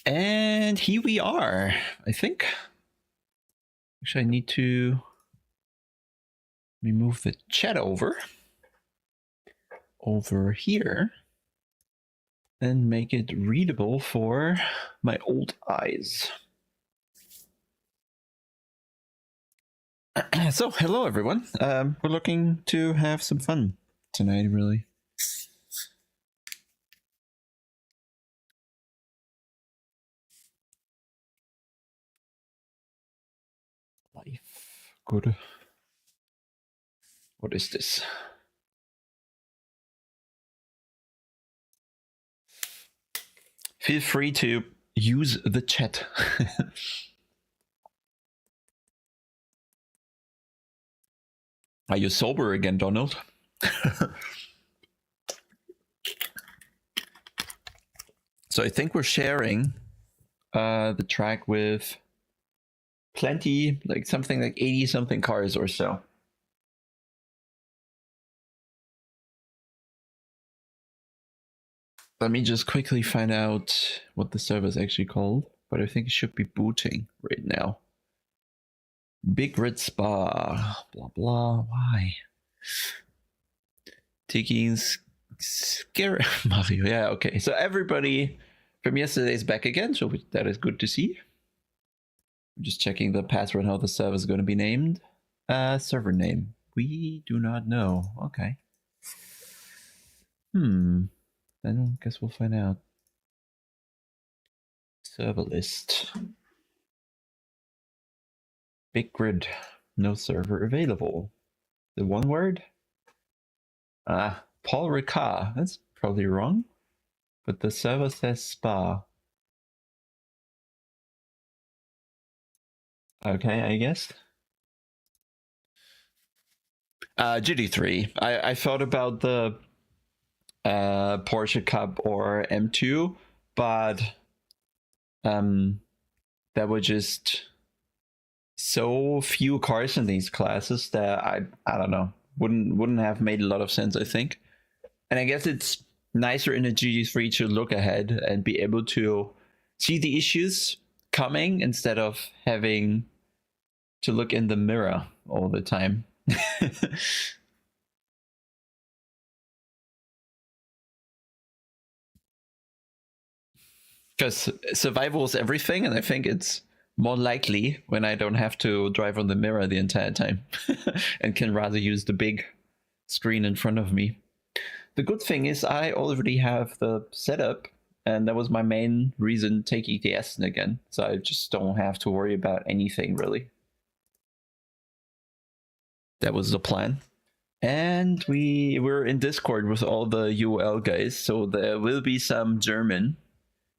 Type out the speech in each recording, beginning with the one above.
And here we are, I think. Actually, I need to remove the chat over here and make it readable for my old eyes. So, hello everyone. We're looking to have some fun tonight, really. Life. Good. What is this? Feel free to use the chat. Are you sober again, Donald? So I think we're sharing the track with plenty, like something like 80 something cars or so. Let me just quickly find out what the server is actually called, but I think it should be booting right now. Big Red Spa, blah blah, why? Taking scary Mario, yeah, okay. So everybody from yesterday is back again, so that is good to see. I'm just checking the password, how the server is going to be named. Server name, we do not know, okay. Then I guess we'll find out. Server list. Big grid. No server available. The one word? Paul Ricard. That's probably wrong. But the server says spa. Okay, I guess. GT3. I thought about the Porsche Cup or M2, but there were just so few cars in these classes that I don't know, wouldn't have made a lot of sense, I think. And I guess it's nicer in a GT3 to look ahead and be able to see the issues coming instead of having to look in the mirror all the time. Because survival is everything, and I think it's more likely when I don't have to drive on the mirror the entire time and can rather use the big screen in front of me. The good thing is I already have the setup, and that was my main reason taking the Essen again. So I just don't have to worry about anything, really. That was the plan. And we're in Discord with all the UL guys, so there will be some German,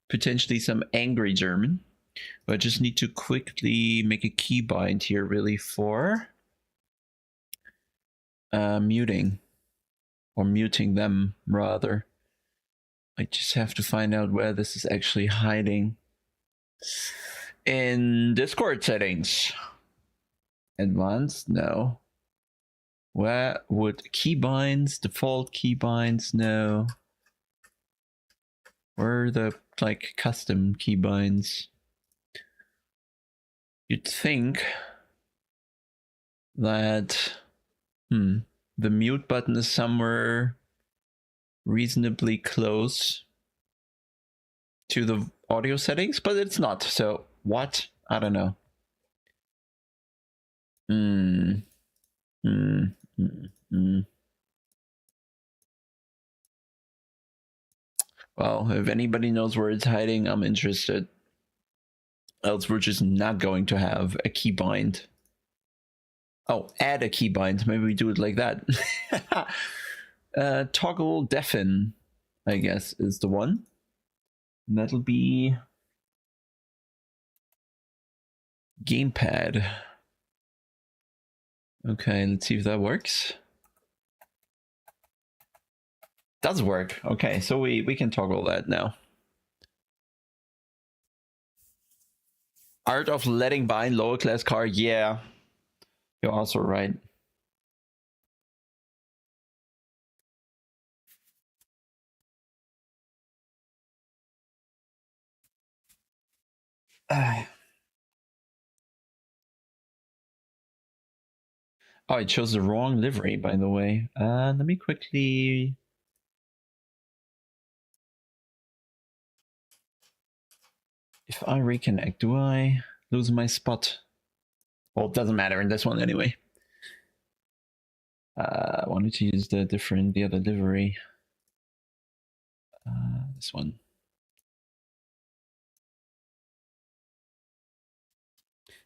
potentially some angry German. But I just need to quickly make a keybind here, really, for muting. Or muting them, rather. I just have to find out where this is actually hiding. In Discord settings. Advanced? No. Where would keybinds, default keybinds? No. Where are the, like, custom keybinds? You'd think that the mute button is somewhere reasonably close to the audio settings, but it's not. So what? I don't know. Well, if anybody knows where it's hiding, I'm interested. Else we're just not going to have a keybind. Oh, add a keybind. Maybe we do it like that. Toggle deafen, I guess, is the one. And that'll be gamepad. Okay, let's see if that works. Does work. Okay, so we can toggle that now. Art of letting bind lower class car. Yeah, you're also right. Oh, I chose the wrong livery, by the way. Let me quickly... If I reconnect, do I lose my spot? Well, it doesn't matter in this one anyway. I wanted to use the other livery. This one.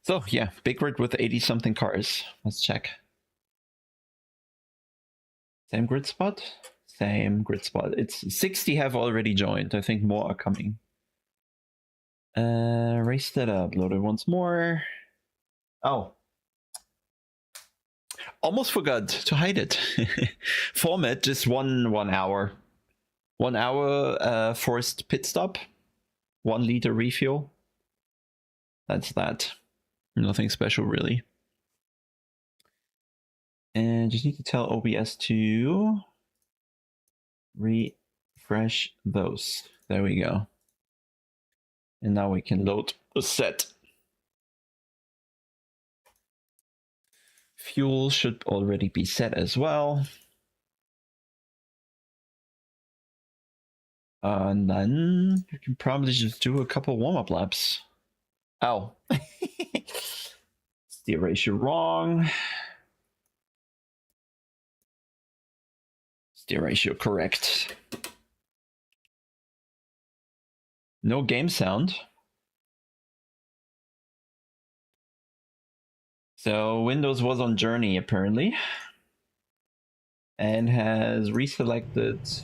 So yeah, big grid with 80-something cars. Let's check. Same grid spot? Same grid spot. It's 60 have already joined. I think more are coming. Race that up. Load it once more. Oh. Almost forgot to hide it. Format, just one hour. 1 hour forced pit stop. 1 liter refuel. That's that. Nothing special, really. And just need to tell OBS to refresh those. There we go. And now we can load the set. Fuel should already be set as well. And then we can probably just do a couple warm-up laps. Oh. Steer ratio wrong. Steer ratio correct. No game sound. So Windows was on journey apparently. And has reselected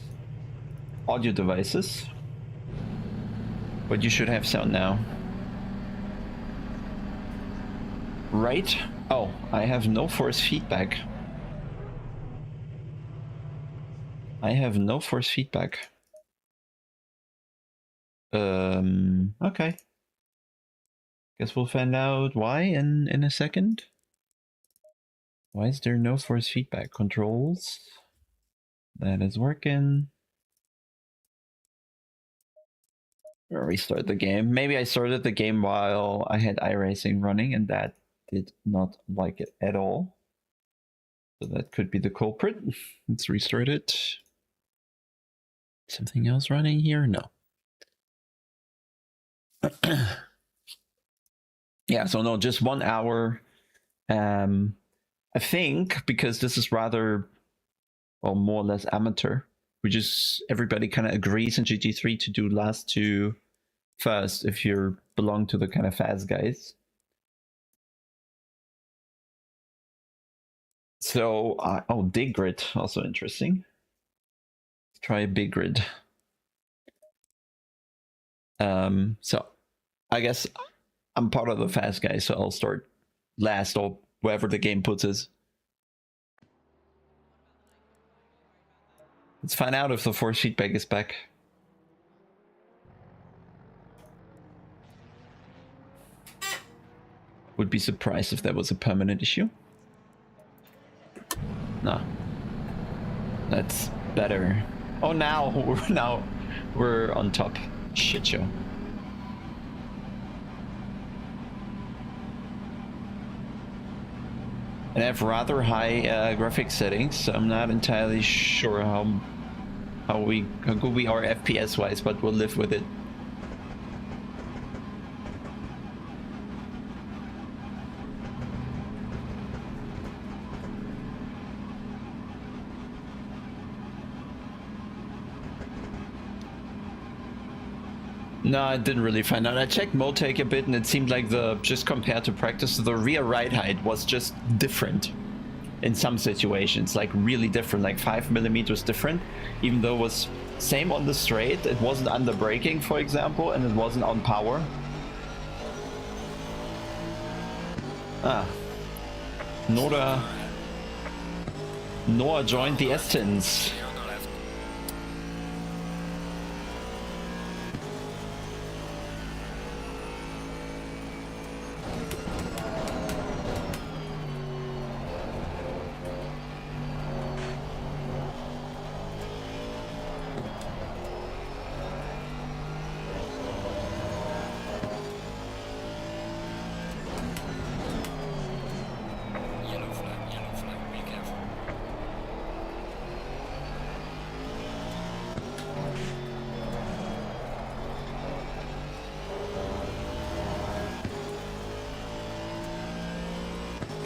audio devices. But you should have sound now. Right? Oh, I have no force feedback. I have no force feedback. Okay. Guess we'll find out why in a second. Why is there no force feedback? Controls. That is working. Restart the game. Maybe I started the game while I had iRacing running and that did not like it at all. So that could be the culprit. Let's restart it. Something else running here? No. Yeah, so no, just 1 hour. I think because this is rather, well, more or less amateur, everybody kind of agrees in GT3 to do last two first if you belong to the kind of fast guys. So, oh, big grid, also interesting. Let's try a big grid. So I guess I'm part of the fast guys, so I'll start last or wherever the game puts us. Let's find out if the force feedback is back. Would be surprised if that was a permanent issue. No. That's better. Oh, now we're on top. Shit show. And I have rather high graphics settings, so I'm not entirely sure how good we are FPS wise, but we'll live with it. No, I didn't really find out. I checked Motec a bit and it seemed like just compared to practice, the rear ride height was just different in some situations, like really different, like 5 millimeters different, even though it was same on the straight. It wasn't under braking, for example, and it wasn't on power. Noah joined the Estins.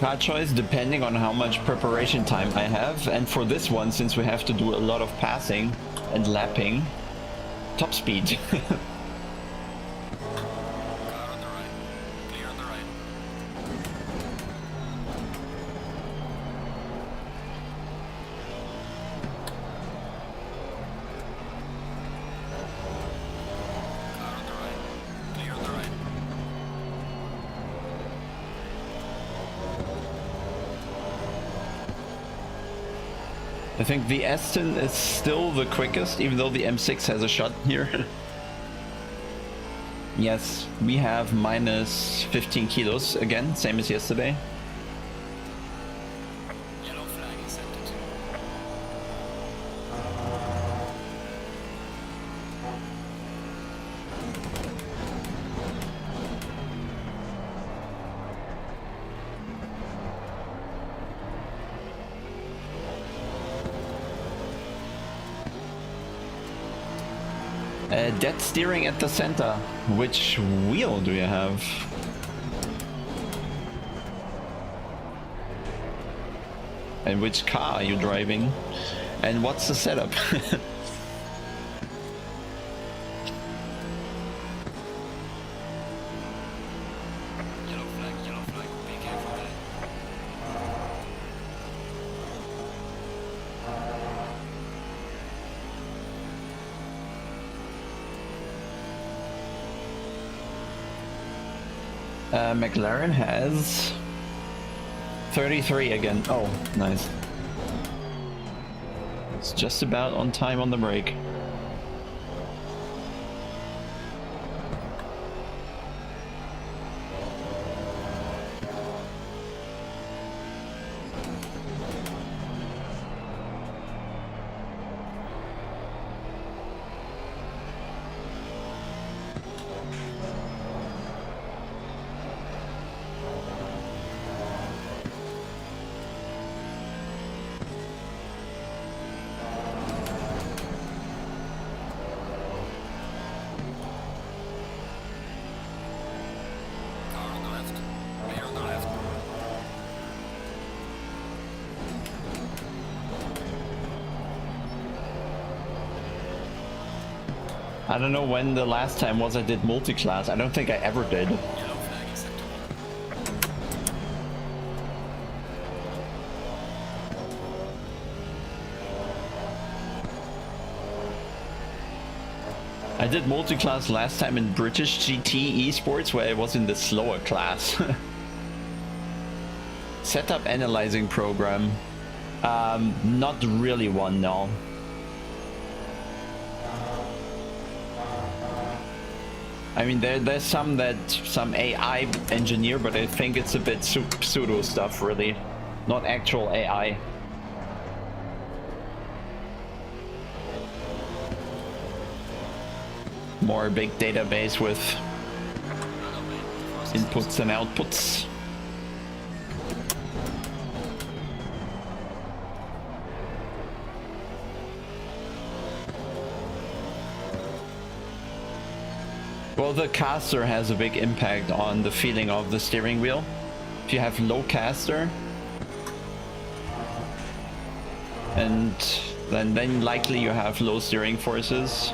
Car choice depending on how much preparation time I have, and for this one, since we have to do a lot of passing and lapping, top speed. I think the Aston is still the quickest, even though the M6 has a shot here. Yes, we have minus 15 kilos again, same as yesterday. Yellow flag is set to 2. Dead steering at the center. Which wheel do you have? And which car are you driving? And what's the setup? Yellow flag, be careful there. McLaren has 33 again. Oh, nice. It's just about on time on the brake. I don't know when the last time was I did multi-class. I don't think I ever did. Yellow flag is set to 1. I did multi-class last time in British GT esports, where I was in the slower class. Setup analyzing program. Not really one, no. I mean, there's some AI engineer, but I think it's a bit pseudo stuff, really. Not actual AI. More big database with inputs and outputs. Well, the caster has a big impact on the feeling of the steering wheel. If you have low caster, and then likely you have low steering forces.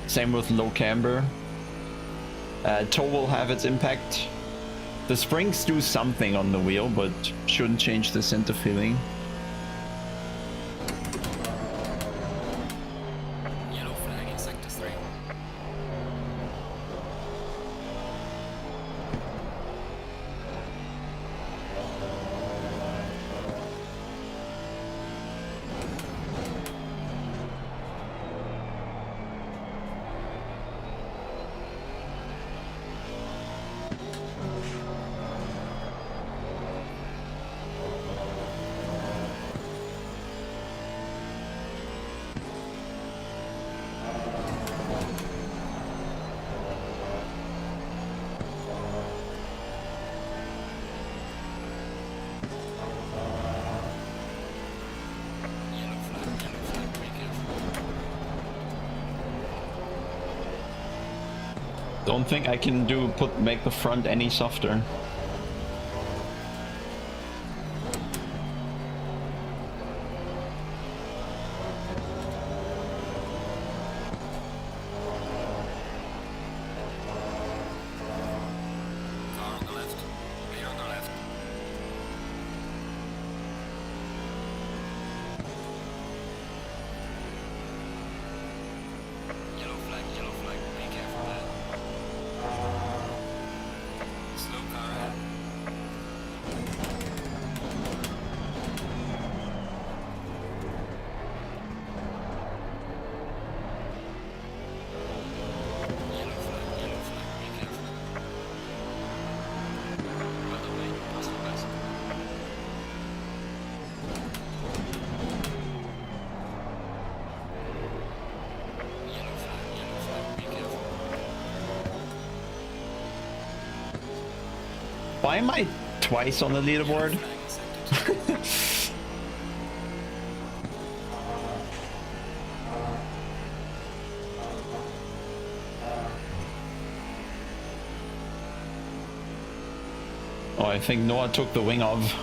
Same with low camber. Toe will have its impact. The springs do something on the wheel, but shouldn't change the center feeling. Yellow flag in sector 3. Don't think I can make the front any softer. Why am I twice on the leaderboard? Flag in sector 2. Oh, I think Noah took the wing off.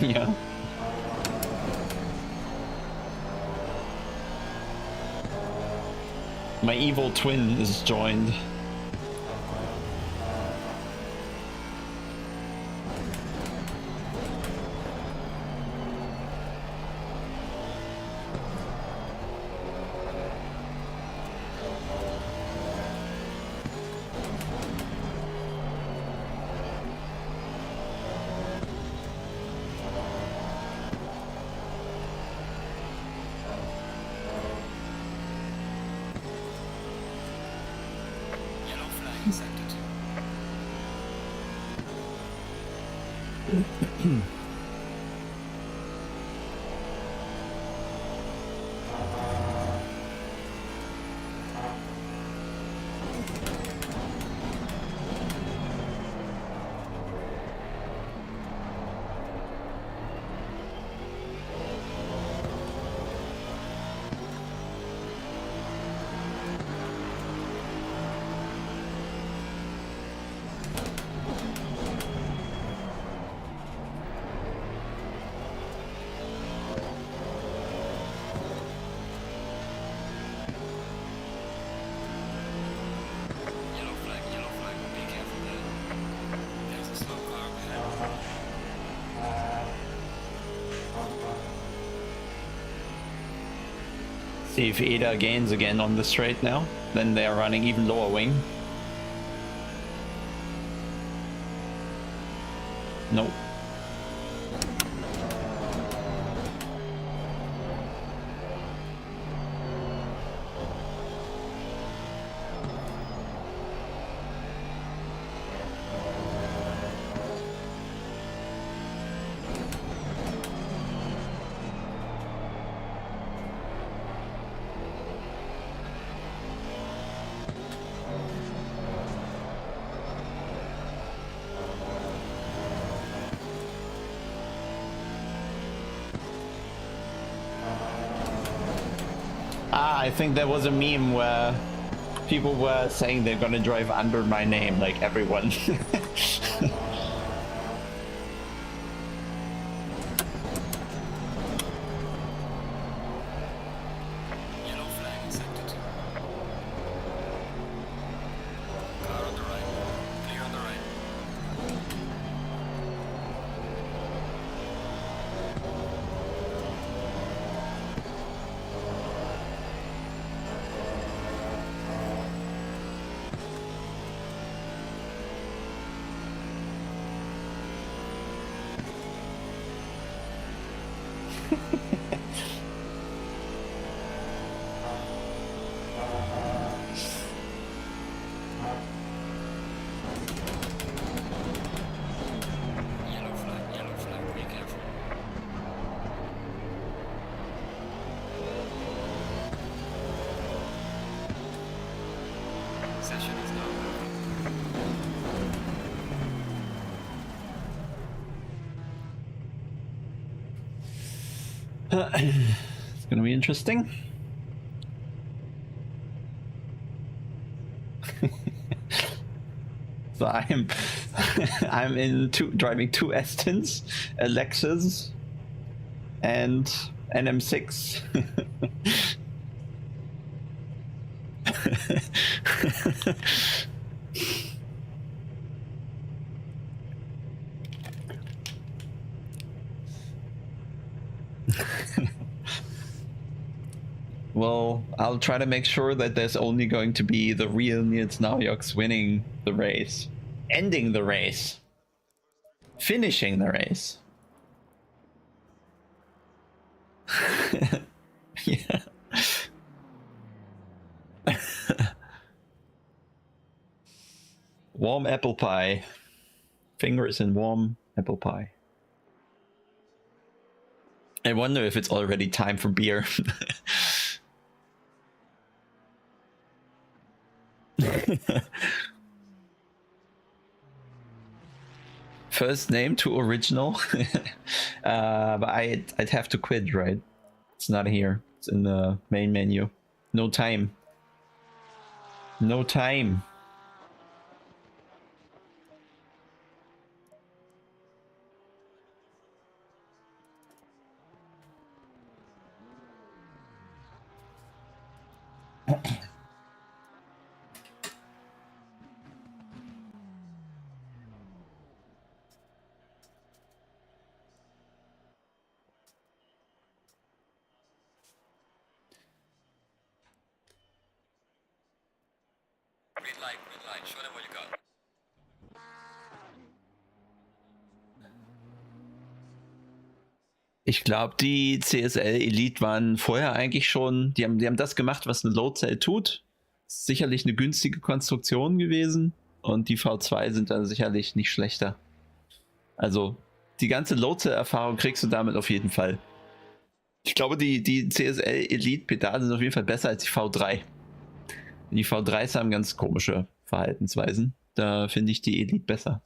Yeah. My evil twin is joined. Yellow flag in sector 2. Yellow flag, be careful there. There's a slow car up ahead. See if Ada gains again on the straight now. Then they are running even lower wing. Nope. Ah, I think there was a meme where people were saying they're gonna drive under my name, like everyone. Yellow flag in sector 2. Car on the right. Clear on the right. Yellow flag, be careful. Session is now over. It's gonna be interesting. So I'm in driving two Estons, a Lexus, and an M6. Well, I'll try to make sure that there's only going to be the real Nils Naujoks winning the race, ending the race, finishing the race. Yeah. Warm apple pie. Fingers in warm apple pie. I wonder if it's already time for beer. First name to original. But I'd have to quit, right? It's not here. It's in the main menu. No time. No time. Green light, show them what you got. Ich glaube, die CSL Elite waren vorher eigentlich schon, die haben das gemacht, was eine Load Cell tut. Sicherlich eine günstige Konstruktion gewesen und die V2 sind dann sicherlich nicht schlechter. Also die ganze Load Cell Erfahrung kriegst du damit auf jeden Fall. Ich glaube, die CSL Elite Pedale sind auf jeden Fall besser als die V3. Die V3s haben ganz komische Verhaltensweisen. Da finde ich die Elite besser.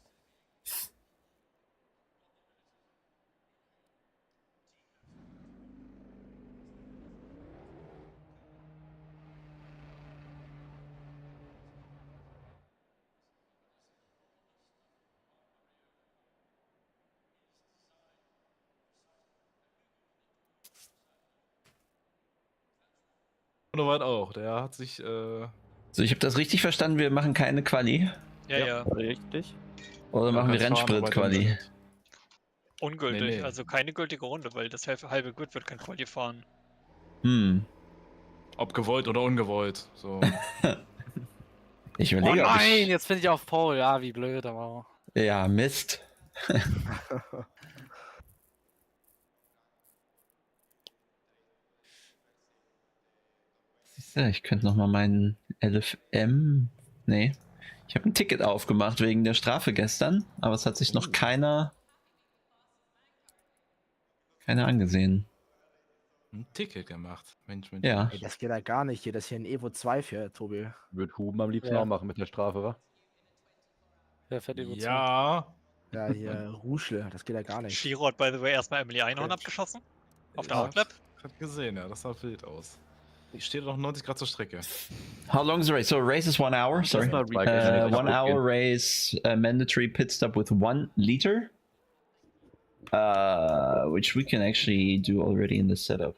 Weit auch. Der hat sich. So, ich habe das richtig verstanden, wir machen keine Quali. Ja. Richtig. Oder machen wir Rennsprit-Quali? Ungültig, Nee. also keine gültige Runde, weil das halbe Grid wird kein Quali fahren. Ob gewollt oder ungewollt. So. Ich Oh überlege, ob nein, ich... jetzt bin ich auf Pole. Ja, wie blöd, aber. Ja, Mist. Siehst du, ich könnte nochmal meinen LFM... Nee. Ich habe ein Ticket aufgemacht wegen der Strafe gestern, aber es hat sich noch keiner angesehen. Ein Ticket gemacht. Mensch. Ja. Ey, das geht ja gar nicht. Hier, das hier ein Evo 2 für Tobi. Wird Huben am liebsten Ja. auch machen mit der Strafe, wa? Wer fährt über Ja. Ja, hier Ruschle, das geht ja gar nicht. Shiro hat, by the way, erstmal Emily Einhorn abgeschossen. Auf der Outlap. Ich hab gesehen, ja. Das sah wild aus. Ich stehe doch 90 Grad zur Strecke. How long is the race? So race is 1 hour, sorry. mal recap. 1 hour race, mandatory pit stop with 1 liter. Which we can actually do already in the setup.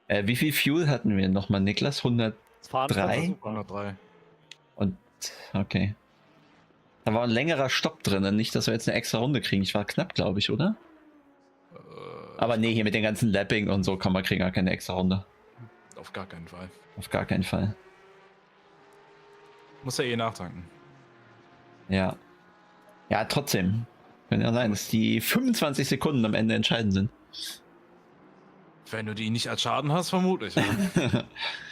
Wie viel Fuel hatten wir nochmal, Niklas? 103? 103. Und, okay. Da war ein längerer Stopp drin, nicht, dass wir jetzt eine extra Runde kriegen. Ich war knapp, glaube ich, oder? Aber nee, hier mit den ganzen Lapping und so kriegen wir keine extra Runde. Auf gar keinen Fall. Auf gar keinen Fall. Muss ja eh nachtanken. Ja. Ja, trotzdem. Kann ja sein, dass die 25 Sekunden am Ende entscheidend sind. Wenn du die nicht als Schaden hast, vermutlich. Ja.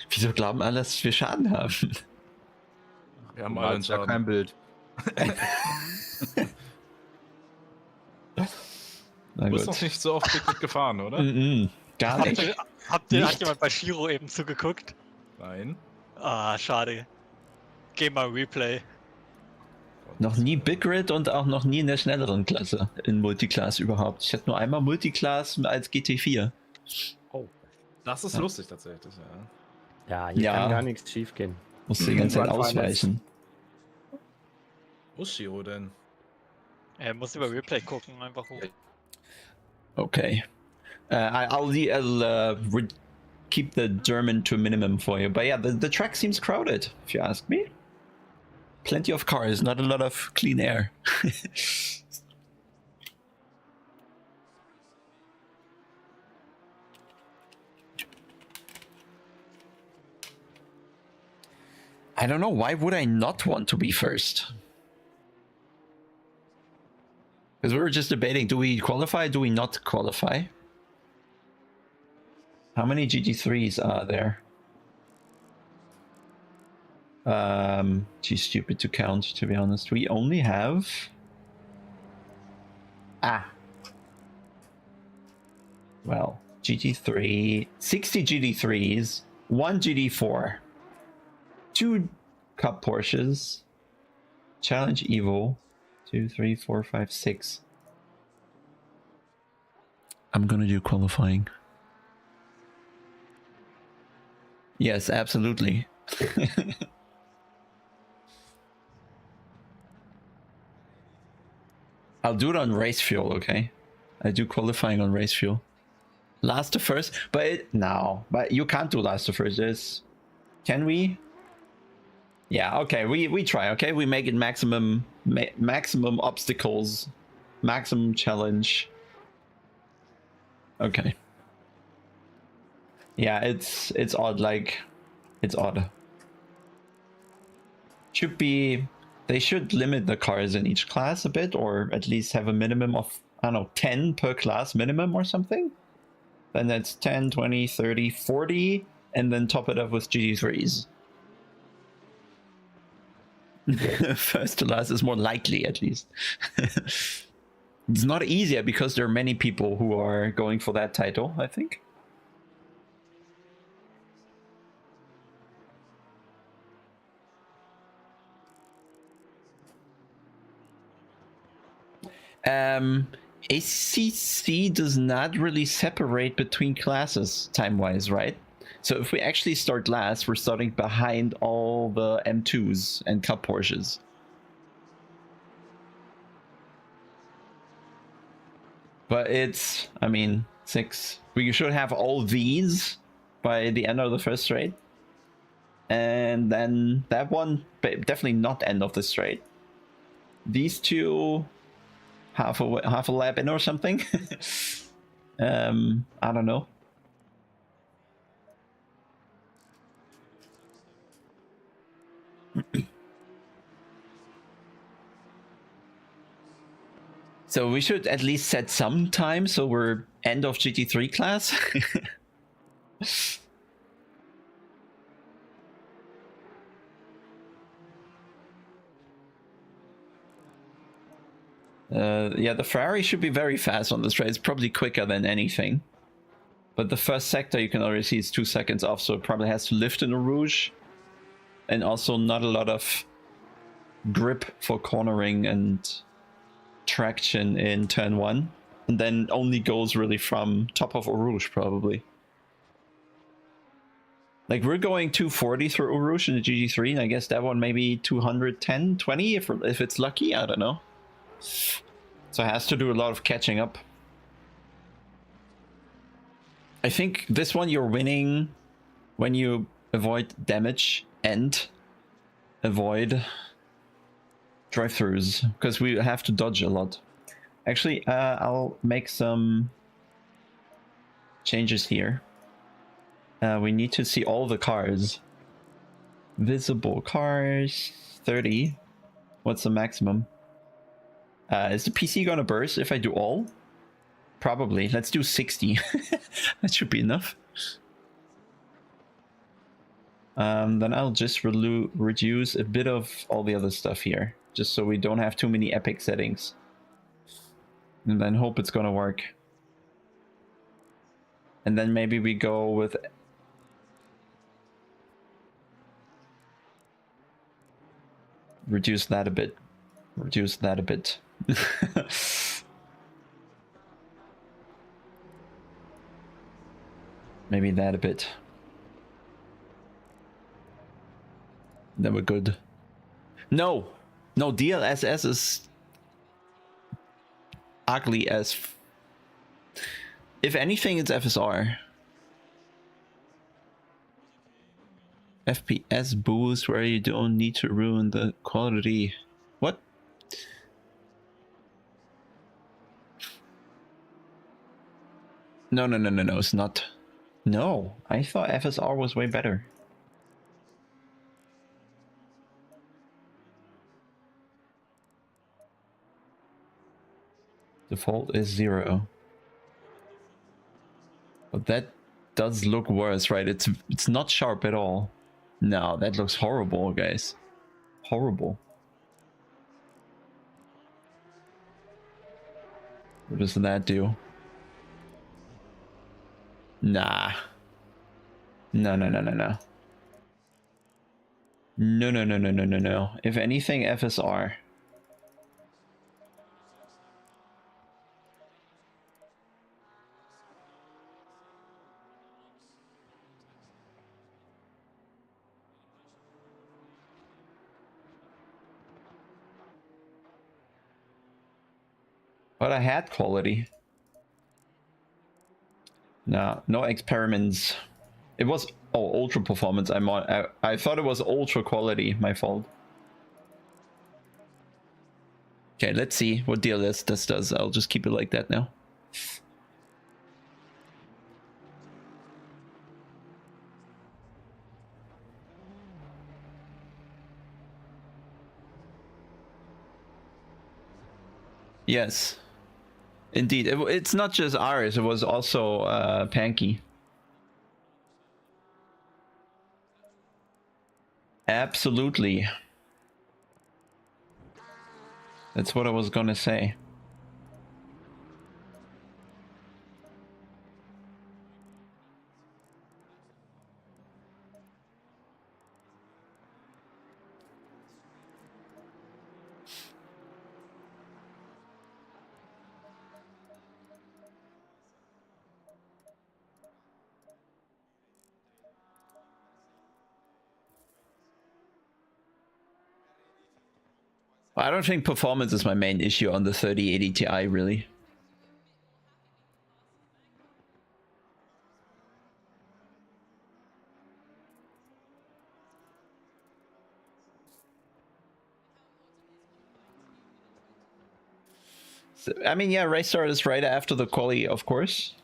Wieso glauben alle, dass wir Schaden haben? Wir haben Du alle einen malst ja Schaden. kein Bild. Na Du bist gut. noch nicht so oft Ticket gefahren, oder? Gar nicht. Hat Nicht? jemand bei Shiro eben zugeguckt? Nein. Ah, schade. Geh mal Replay. Noch nie Big Grid und auch noch nie in der schnelleren Klasse in Multiclass überhaupt. Ich hatte nur einmal Multiclass als GT4. Das ist Ja. lustig tatsächlich, ja. Ja, hier Ja. kann gar nichts schief gehen. Musste die ganze Zeit Wann war ausweichen. Wo ist Shiro denn? Er muss über Replay gucken, einfach hoch. Okay. I'll keep the German to a minimum for you. But yeah, the track seems crowded, if you ask me. Plenty of cars, not a lot of clean air. I don't know. Why would I not want to be first? Because we were just debating, do we qualify? Do we not qualify? How many GT3s are there? Too stupid to count, to be honest. We only have... Well, GT3... 60 GT3s, 1 GT4, 2 Cup Porsches, Challenge Evo, 2, 3, 4, 5, 6. I'm gonna do qualifying. Yes, absolutely. I'll do it on race fuel, okay? I do qualifying on race fuel. Last to first, but but you can't do last to first. Can we? Yeah, okay, we try, okay? We make it maximum obstacles, maximum challenge. Okay. Yeah, it's odd, like, it's odd. Should be, they should limit the cars in each class a bit, or at least have a minimum of, I don't know, 10 per class minimum or something. Then that's 10, 20, 30, 40, and then top it up with GT3s. First to last is more likely, at least. It's not easier because there are many people who are going for that title, I think. ACC does not really separate between classes time-wise, right? So if we actually start last, we're starting behind all the M2s and Cup Porsches. But it's, I mean, 6. We should have all these by the end of the first straight. And then that one, definitely not end of the straight. These two, half a lap in or something. I don't know. So we should at least set some time, so we're end of GT3 class. Yeah, the Ferrari should be very fast on the straight. It's probably quicker than anything. But the first sector, you can already see it's 2 seconds off, so it probably has to lift in a Rouge. And also not a lot of grip for cornering and traction in turn 1. And then only goes really from top of Eau Rouge, probably. Like, we're going 240 through Eau Rouge in the GT3, and I guess that one maybe 210, 20 if it's lucky, I don't know. So it has to do a lot of catching up. I think this one you're winning when you avoid damage and avoid drive-thrus, because we have to dodge a lot. Actually, I'll make some changes here. We need to see all the cars. Visible cars, 30. What's the maximum? Is the PC gonna burst if I do all? Probably. Let's do 60. That should be enough. Then I'll just reduce a bit of all the other stuff here, just so we don't have too many epic settings. And then hope it's gonna work. And then maybe we go with... Reduce that a bit. Reduce that a bit. Maybe that a bit. Then we're good. No! No, DLSS is ugly as... If anything, it's FSR. FPS boost where you don't need to ruin the quality. What? No, it's not. No, I thought FSR was way better. Default is 0. But that does look worse, right? It's not sharp at all. No, that looks horrible, guys. Horrible. What does that do? Nah. No, no, no, no, no. No, no, no, no, no, no, no. If anything, FSR. But I had quality. No, no experiments. It was ultra performance. I thought it was ultra quality. My fault. Okay, let's see what DLS this does. I'll just keep it like that now. Yes. Indeed, it's not just ours, it was also Panky. Absolutely. That's what I was gonna say. I don't think performance is my main issue on the 3080 Ti, really. So, I mean, yeah, race start is right after the quali, of course.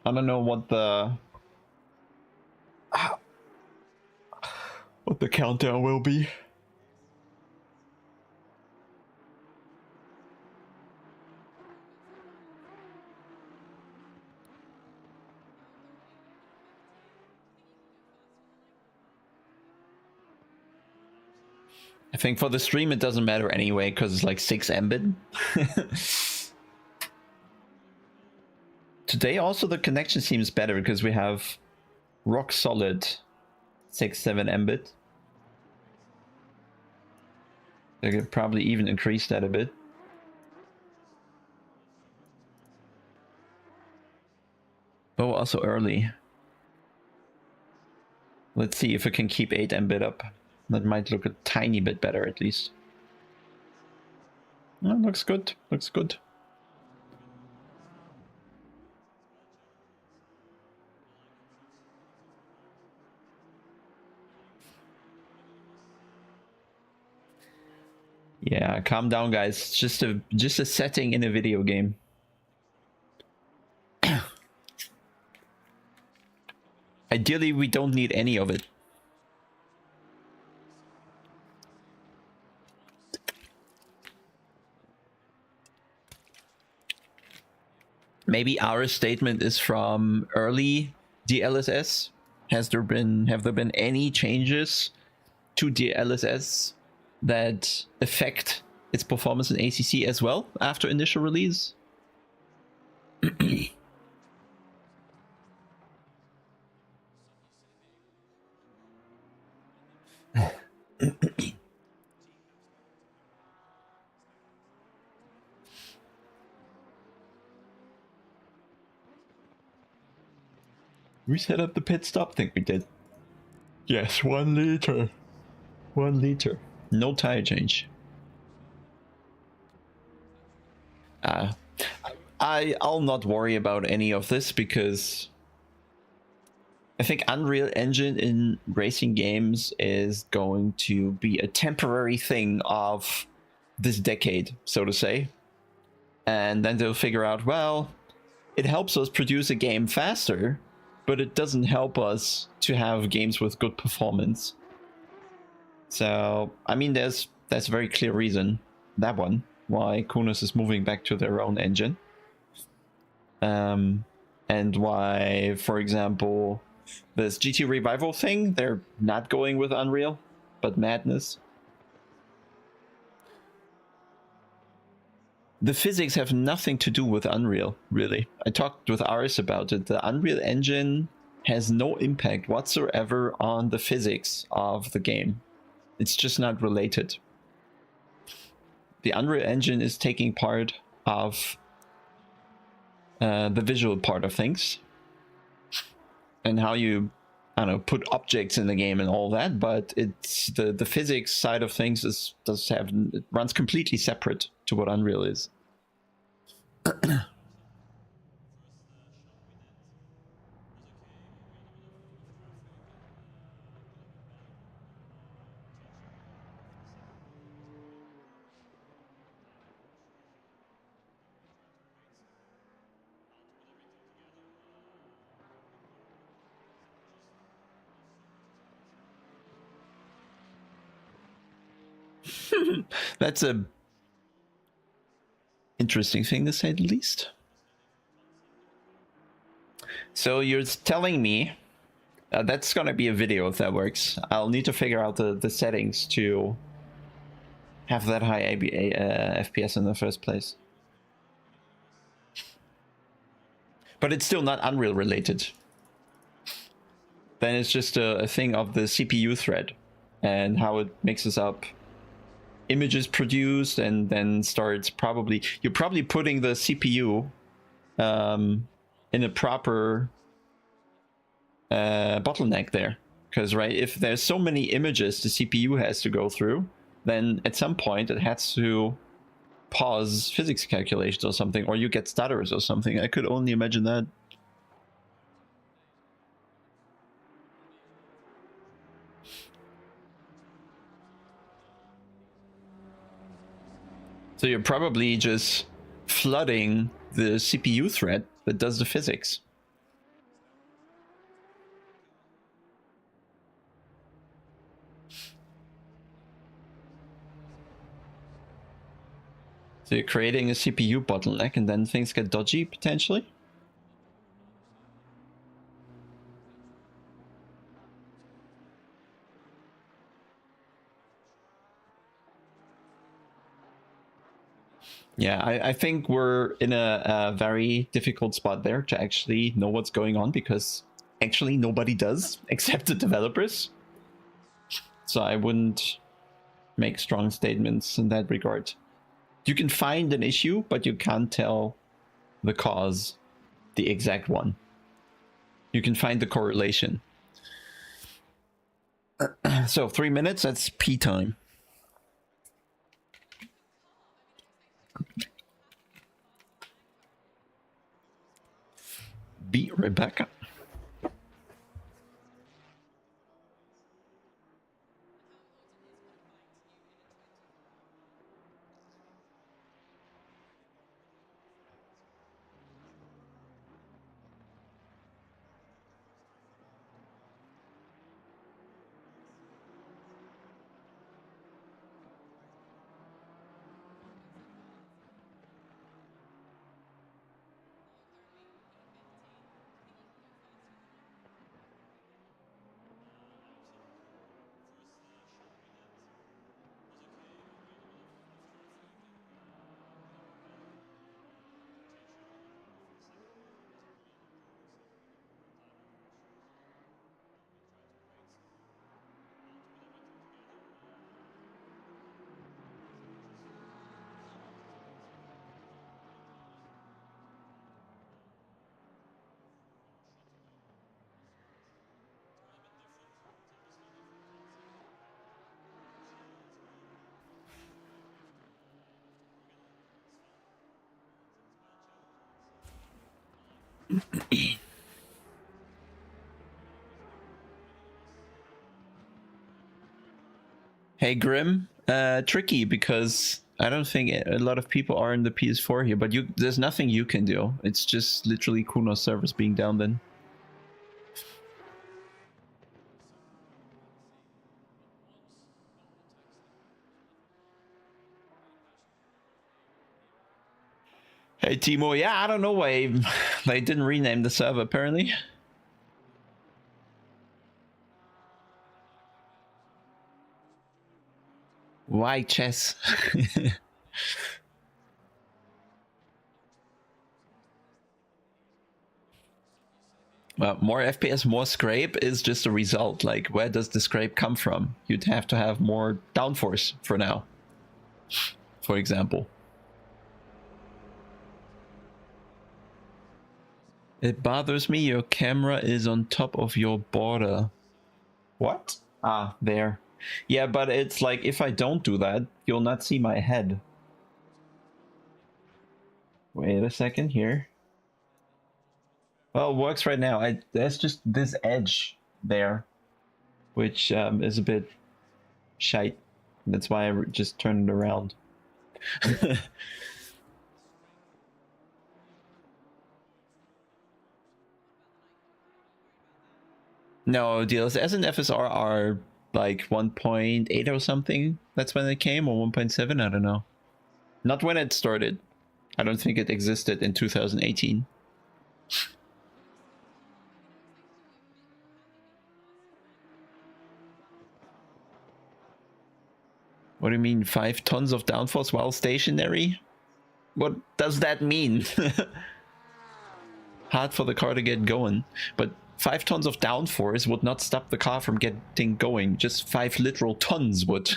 I don't know what the countdown will be. I think for the stream it doesn't matter anyway because it's like 6 Mbit. Today also the connection seems better because we have rock solid 6-7 Mbit. They could probably even increase that a bit. Oh, also early. Let's see if we can keep 8 Mbit up. That might look a tiny bit better at least. Oh, looks good. Looks good. Yeah, calm down, guys. Just a setting in a video game. Ideally, we don't need any of it. Maybe our statement is from early DLSS. Have there been any changes to DLSS that affect its performance in ACC as well after initial release? We set up the pit stop, think we did. Yes, 1 liter. 1 liter. No tire change. I'll not worry about any of this because I think Unreal Engine in racing games is going to be a temporary thing of this decade, so to say. And then they'll figure out, well, it helps us produce a game faster, but it doesn't help us to have games with good performance. So, I mean, that's a very clear reason, that one, why Kunos is moving back to their own engine. and why, for example, this GT Revival thing, they're not going with Unreal, but Madness. The physics have nothing to do with Unreal, really. I talked with Aris about it. The Unreal Engine has no impact whatsoever on the physics of the game. It's just not related. The Unreal Engine is taking part of the visual part of things and how you, I don't know, put objects in the game and all that, but it's the physics side of things it runs completely separate to what Unreal is. That's a interesting thing to say the least. So you're telling me that's gonna be a video if that works. I'll need to figure out the settings to have that high FPS in the first place. But it's still not Unreal related. Then it's just a thing of the CPU thread and how it mixes up images produced and then starts you're probably putting the CPU in a proper bottleneck there, because right, if there's so many images the CPU has to go through, then at some point it has to pause physics calculations or something, or you get stutters or something. I could only imagine that. So you're probably just flooding the CPU thread that does the physics. So you're creating a CPU bottleneck and then things get dodgy, potentially? Yeah, I think we're in a very difficult spot there to actually know what's going on, because actually nobody does except the developers. So I wouldn't make strong statements in that regard. You can find an issue, but you can't tell the cause, the exact one. You can find the correlation. So 3 minutes, that's P time. Beat Rebecca. Hey Grim, tricky because I don't think a lot of people are in the PS4 here, but there's nothing you can do. It's just literally Kuno's servers being down then. Hey Timo, yeah, I don't know why they didn't rename the server apparently. Why chess? Well, more FPS, more scrape is just a result. Like, where does the scrape come from? You'd have to have more downforce for now, for example. It bothers me your camera is on top of your border. What? Ah, there. Yeah, but it's like, if I don't do that, you'll not see my head. Wait a second here. Well, it works right now. There's just this edge there, which is a bit shite. That's why I just turned it around. No, DLSS and FSR are like 1.8 or something. That's when it came, or 1.7, I don't know. Not when it started. I don't think it existed in 2018. What do you mean, 5 tons of downforce while stationary? What does that mean? Hard for the car to get going, but 5 tons of downforce would not stop the car from getting going. Just 5 literal tons would.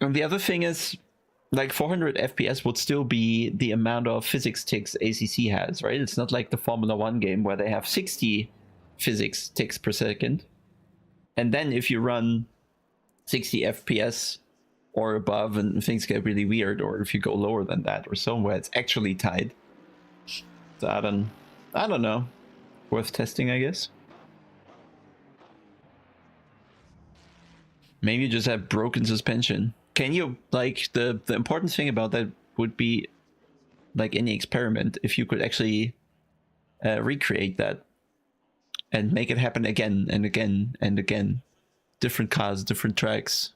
And the other thing is, like 400 FPS would still be the amount of physics ticks ACC has, right? It's not like the Formula 1 game where they have 60 physics ticks per second. And then if you run 60 FPS or above and things get really weird, or if you go lower than that or somewhere it's actually tied. So I don't know. Worth testing, I guess. Maybe you just have broken suspension. Can you, like, the important thing about that would be, like any experiment, if you could actually recreate that and make it happen again and again and again. Different cars, different tracks.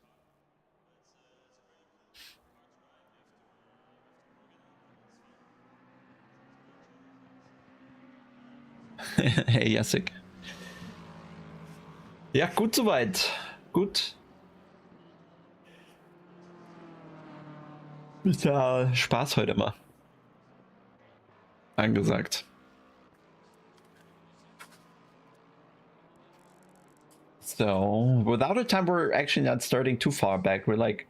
Hey Jacek. Ja, gut soweit. Gut. Ist ja Spaß heute mal. Angesagt. So, without a time, we're actually not starting too far back. We're like,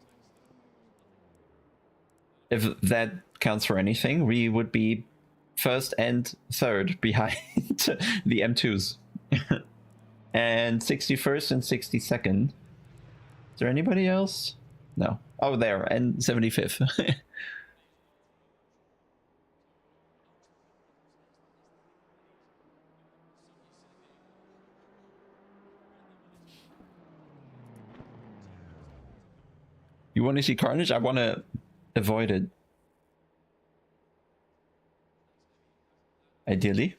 if that counts for anything, we would be first and third behind the M2s. And 61st and 62nd. Is there anybody else? No. Oh, there, and 75th. You want to see carnage? I want to avoid it. Ideally.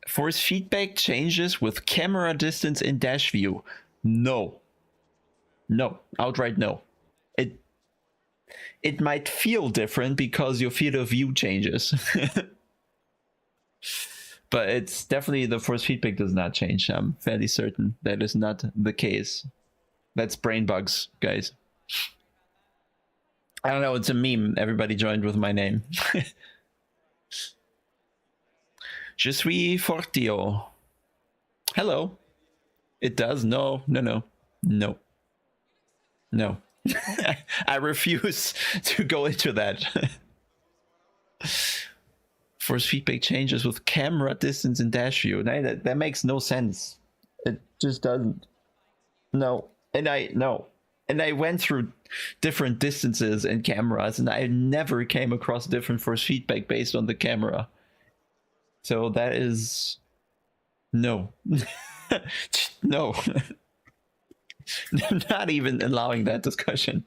Force feedback changes with camera distance in dash view. No. No. Outright no. It might feel different because your field of view changes. But it's definitely, the force feedback does not change. I'm fairly certain that is not the case. That's brain bugs, guys. I don't know, it's a meme. Everybody joined with my name. Je suis Fortio. Hello. It does? No. I refuse to go into that. Force feedback changes with camera distance and dash view. No, that makes no sense. It just doesn't. No. And I went through different distances and cameras, and I never came across different force feedback based on the camera. So that is no. No. I'm not even allowing that discussion.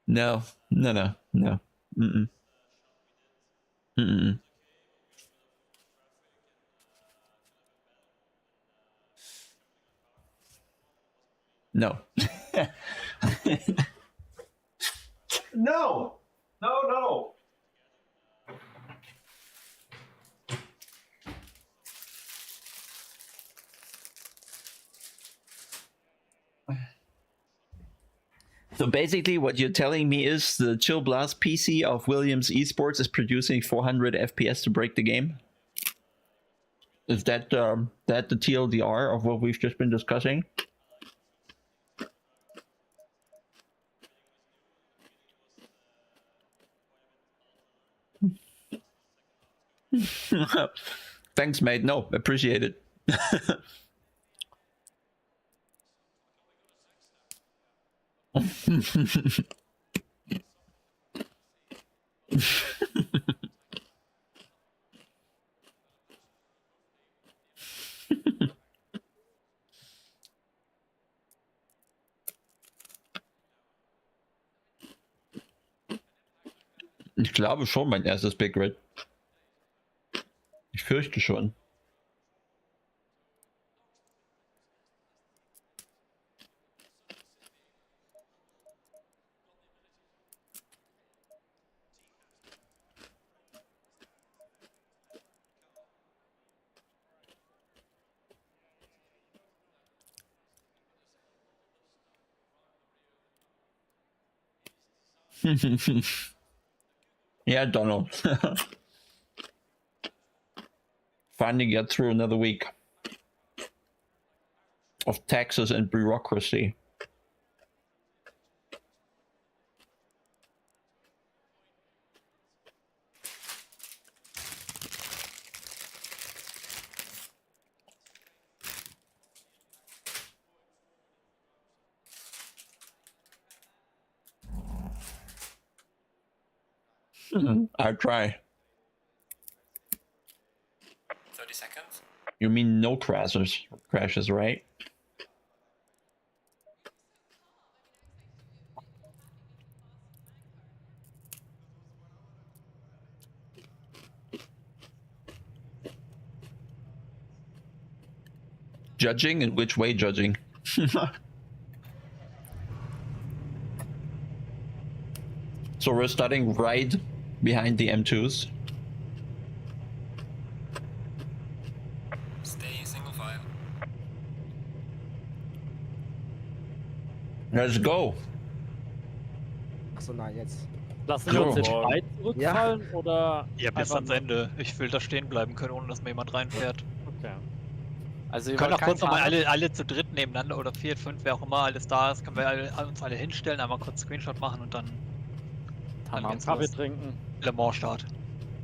No. Mm-mm. Mm-mm. No. No. No. So basically what you're telling me is the Chill Blast PC of Williams Esports is producing 400 FPS to break the game? Is that the TLDR of what we've just been discussing? Thanks, mate. No, appreciate it. Ich glaube schon mein erstes Big Red. Ich fürchte schon. Yeah, Donald. Finally get through another week of taxes and bureaucracy. I'll try. 30 seconds. You mean no crashes, right? Judging? In which way judging? So we're starting right behind the M2s. Stay single file. Let's go. Achso, nein, jetzt. Lassen wir uns jetzt weit zurückfallen oder. Ja, bis ans Ende. Ich will da stehen bleiben können, ohne dass mir jemand reinfährt. Okay. Also Wir können auch kurz nochmal alle zu dritt nebeneinander oder 4, 5, wer auch immer alles da ist, können wir uns alle hinstellen, einmal kurz Screenshot machen und dann mal einen Kaffee trinken. Le Mans Start.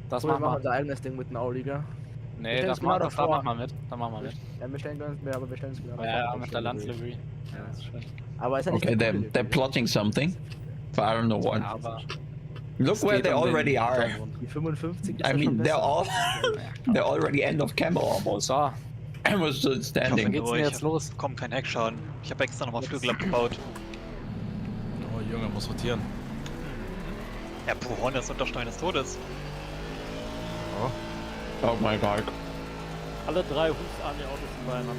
Das Wir machen wir. unser eigenes Ding mit dem Auliga. Nee, das machen wir mit. Da machen wir mit. Ja, wir stellen uns, aber wir stellen uns wieder. Ja, mit der Landslivery. Ja, das ist schön. Aber ist ja nicht Okay, der they're plotting something, but I don't know what. Ja, aber Look where they already are. Die 55 ist I ja schon mean, besser. they're already end of camo almost. so, I was still Wie standing. geht's denn jetzt los? Komm, kein Heckschaden. Ich habe extra nochmal Flügel abgebaut. Oh Junge, muss rotieren. Ja, Puron ist Unterstein des Todes. Oh my god. alle 3 Hufsarmy-Autos sind beieinander.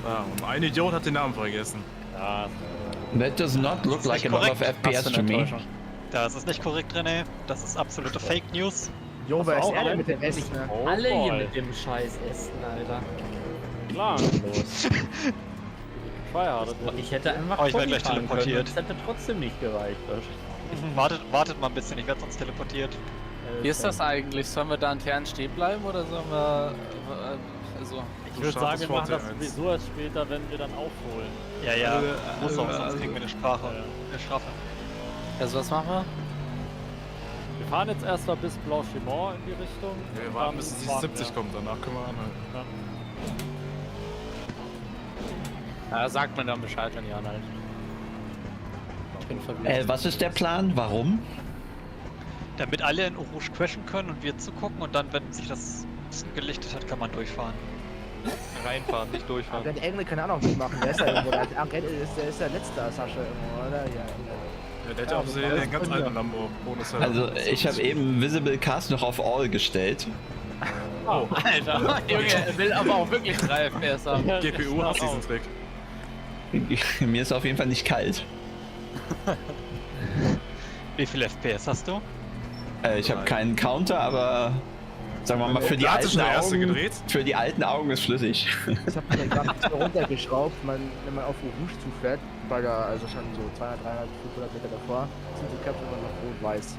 Ja, und ein Idiot hat den Namen vergessen. Ja, That does not look like a lot of FPS to me. Das ist nicht korrekt, René. Das ist absolute Fake News. Jo, wer ist er denn mit dem Essen? Oh Alle hier boy. mit dem scheiß Essen, Alter. Klar, los. Feierabend. Ich hätte einfach Oh, ich werd Pony gleich fahren teleportiert. können, das hätte trotzdem nicht gereicht. Wartet mal ein bisschen, ich werde sonst teleportiert. Wie ist das eigentlich? Sollen wir da intern stehen bleiben oder sollen wir. Also. Ich würde sagen, wir machen das sowieso erst später, wenn wir dann aufholen. Ja, muss auch, sonst kriegen wir eine Strafe. Also, was machen wir? Wir fahren jetzt erstmal bis Blanchimont in die Richtung. Wir warten bis es 70 kommt, danach können wir anhalten. Ja. Ja, sagt mir dann Bescheid, wenn ihr anhaltet. Ich bin verwirrt. Was ist der Plan? Warum? Damit alle in Rouge crashen können und wir zugucken und dann, wenn sich das bisschen gelichtet hat, kann man durchfahren. Reinfahren, nicht durchfahren. Red Engel kann auch noch mitmachen. Der ist ja irgendwo. Der ist der letzte Sascha irgendwo, oder? Ja. Ja, der hätte auch so einen ganz alten Lambo. Ohne Setup. Also ich habe eben Visible Cast noch auf All gestellt. Oh, Alter. Junge, er will aber auch wirklich 3 FPS haben. GPU hast diesen Trick. Mir ist auf jeden Fall nicht kalt. Wie viel FPS hast du? Ich habe keinen Counter, aber sagen wir mal für die Da hat sich alten der erste Augen. gedreht. Für die alten Augen ist flüssig. Ich hab mir gerade so runtergeschraubt, wenn man auf Rouge zufährt, weil da also schon so 200, 300, 500 Meter davor sind die Köpfe immer noch rot-weiß.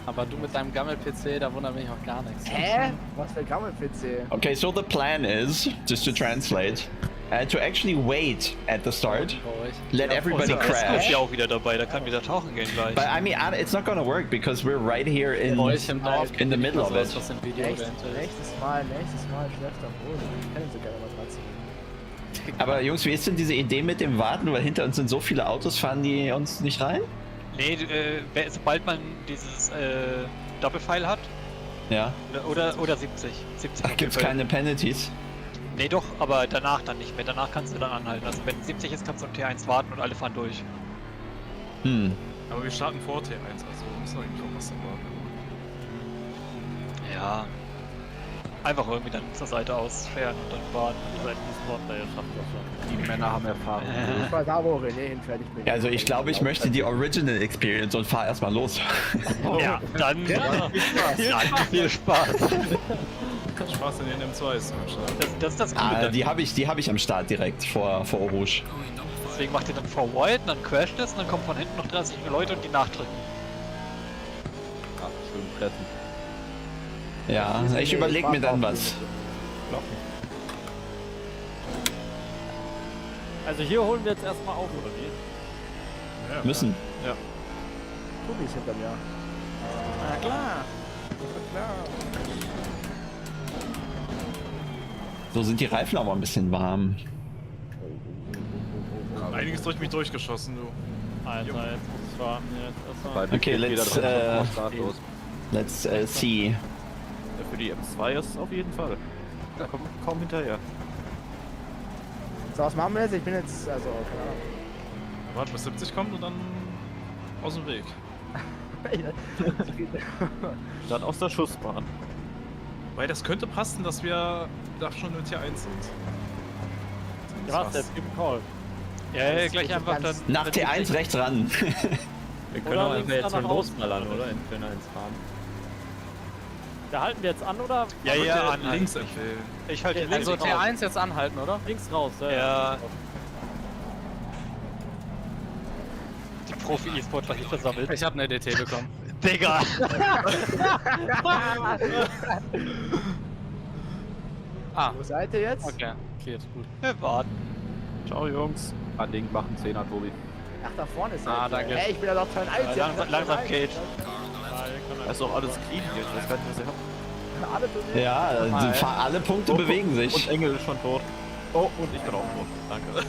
Aber du mit deinem Gammel-PC, da wundert mich auch gar nichts. Hä? Was für Gammel-PC? Okay, so the plan is, just to translate, to actually wait at the start, let everybody Unser Esko ist crash. ja auch wieder dabei, der kann wieder tauchen gehen gleich. But I mean, it's not gonna work because we're right here in Euch im Dorf in the middle of it. was im Video Nächstes Mal schläft am Boden. Ich kann ihm sogar Matratze. Aber Jungs, wie ist denn diese Idee mit dem Warten? Weil hinter uns sind so viele Autos, fahren die uns nicht rein? Nee, sobald man dieses Doppelpfeil hat, Ja. oder 70. 70 auf Gibt's jeden Fall. keine Penalties? Nee, doch, aber danach dann nicht mehr. Danach kannst du dann anhalten. Also wenn 70 ist, kannst du auf T1 warten und alle fahren durch. Hm. Aber wir starten vor T1, also müssen wir eigentlich auch was dann warten. Ja. Einfach irgendwie dann zur Seite ausfähren und dann warten. Ihr seid die Sportler, ihr schafft das schon. Die Männer haben Erfahrung. Ich war da, wo René hinfährt. Ich bin Also ich glaube, ich möchte die Original Experience und fahr erstmal los. Ja, dann viel Spaß. Spaß in den M2 ist am Start. Das ist das Coole. dann. Die habe ich am Start direkt vor Rouge. Deswegen macht ihr dann Forward, dann crasht es und dann kommen von hinten noch 30 Leute und die nachdrücken. Ja, schön pressen. Ja, ich überlege mir dann was. Also hier holen wir jetzt erstmal auf, oder wie? Ja, Müssen. Tobi ist hinter mir. Na klar. So sind die Reifen aber ein bisschen warm. Einiges durch mich durchgeschossen, du. Alter, jetzt muss ich warten. Jetzt erstmal. Okay, let's see. Ja, für die M2 ist es auf jeden Fall. Da kommt kaum hinterher. So, was machen wir jetzt? Ich bin jetzt, also, keine Ahnung. Warte, bis 70 kommt und dann aus dem Weg. Dann aus der Schussbahn. Weil das könnte passen, dass wir da schon mit T1 sind. Ja, was jetzt? Gib einen Call. Ja, gleich einfach dann. Nach T1 rechts ran. Wir können Oder auch links einfach jetzt dann mal nach außen. losballern, oder? In Turn 1 fahren. Da halten wir jetzt an, oder? Ja, Ich ja, würde anhalten. links empfehlen. Ich halte links Also raus. T1 jetzt anhalten, oder? Links raus, Ja. Die Profi-E-Sportler hier versammelt. Ich habe eine DT bekommen. Digga! Ah, Wo seid ihr jetzt? okay. Okay, ist gut. Wir warten. Ciao Jungs. Anlegen machen 10er, Tobi. Ach, da vorne ist Ah, er. danke. Ey, ich bin ja doch Turn 1 langsam geht. Da ist auch alles clean hier. Ich weiß gar nicht, was ihr habt. Alle Turniere. Ja, alle Punkte bewegen sich. Und Engel ist schon tot. Oh, und ich bin auch tot. Danke.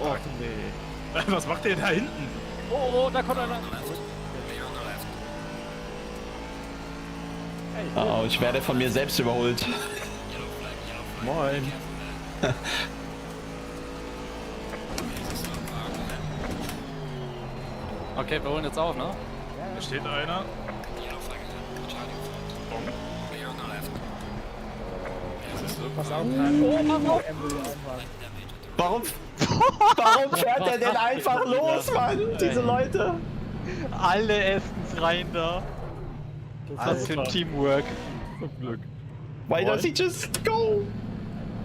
Oh, nee. Was macht ihr da hinten? Oh, da kommt einer. Oh, ich werde von mir selbst überholt. Moin. Okay, wir holen jetzt auf, ne? Da steht einer. Pass auf. Warum fährt er denn einfach los, Mann? Diese Leute. Alle erstens rein da. Was für ein Teamwork. Zum Glück. Why does he just go?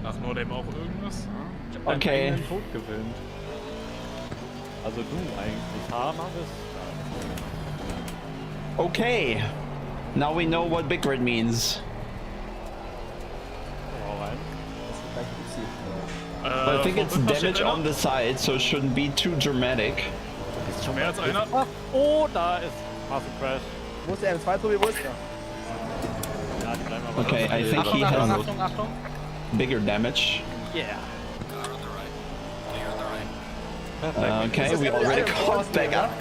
Ach, nur dem auch irgendwas? Ich hab Okay. einen Tod gewinnt. Also du eigentlich. Hama bist. Okay. Now we know what Big Red means. Hau rein. But I think it's damage on the side, so it shouldn't be too dramatic. Ist schon mehr als einer? Ach, oh, da ist Massive Crash. Wo ist der M2, Tobi? Wo ist der? Ja, die bleiben aber. Okay, I think he Achtung, has Achtung, Achtung. bigger damage. Yeah. Okay, we already caught back up.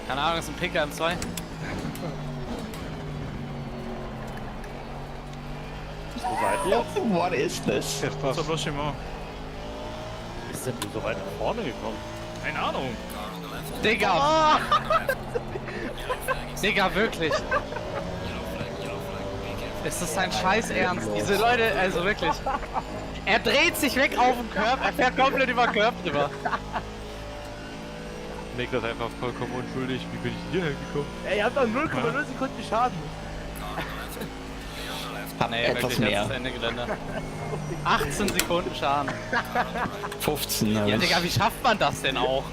Keine Ahnung, ist ein Picker M2. Wo seid ihr jetzt? What is this? So bloß immer. Wie ist denn du so weit nach vorne gekommen? Keine Ahnung. Digga! Digga, wirklich. Ist das sein Scheiß Ernst? Diese Leute, also wirklich. Er dreht sich weg auf den Curb, er fährt komplett über den Curb drüber. Niklas einfach vollkommen unschuldig. Wie bin ich hierher gekommen? Ey, ihr habt doch 0,0 Sekunden Schaden. Hab Nee, etwas wirklich, mehr. jetzt ist Ende Gelände. 18 Sekunden Schaden. 15. Ja, Digga, wie schafft man das denn auch?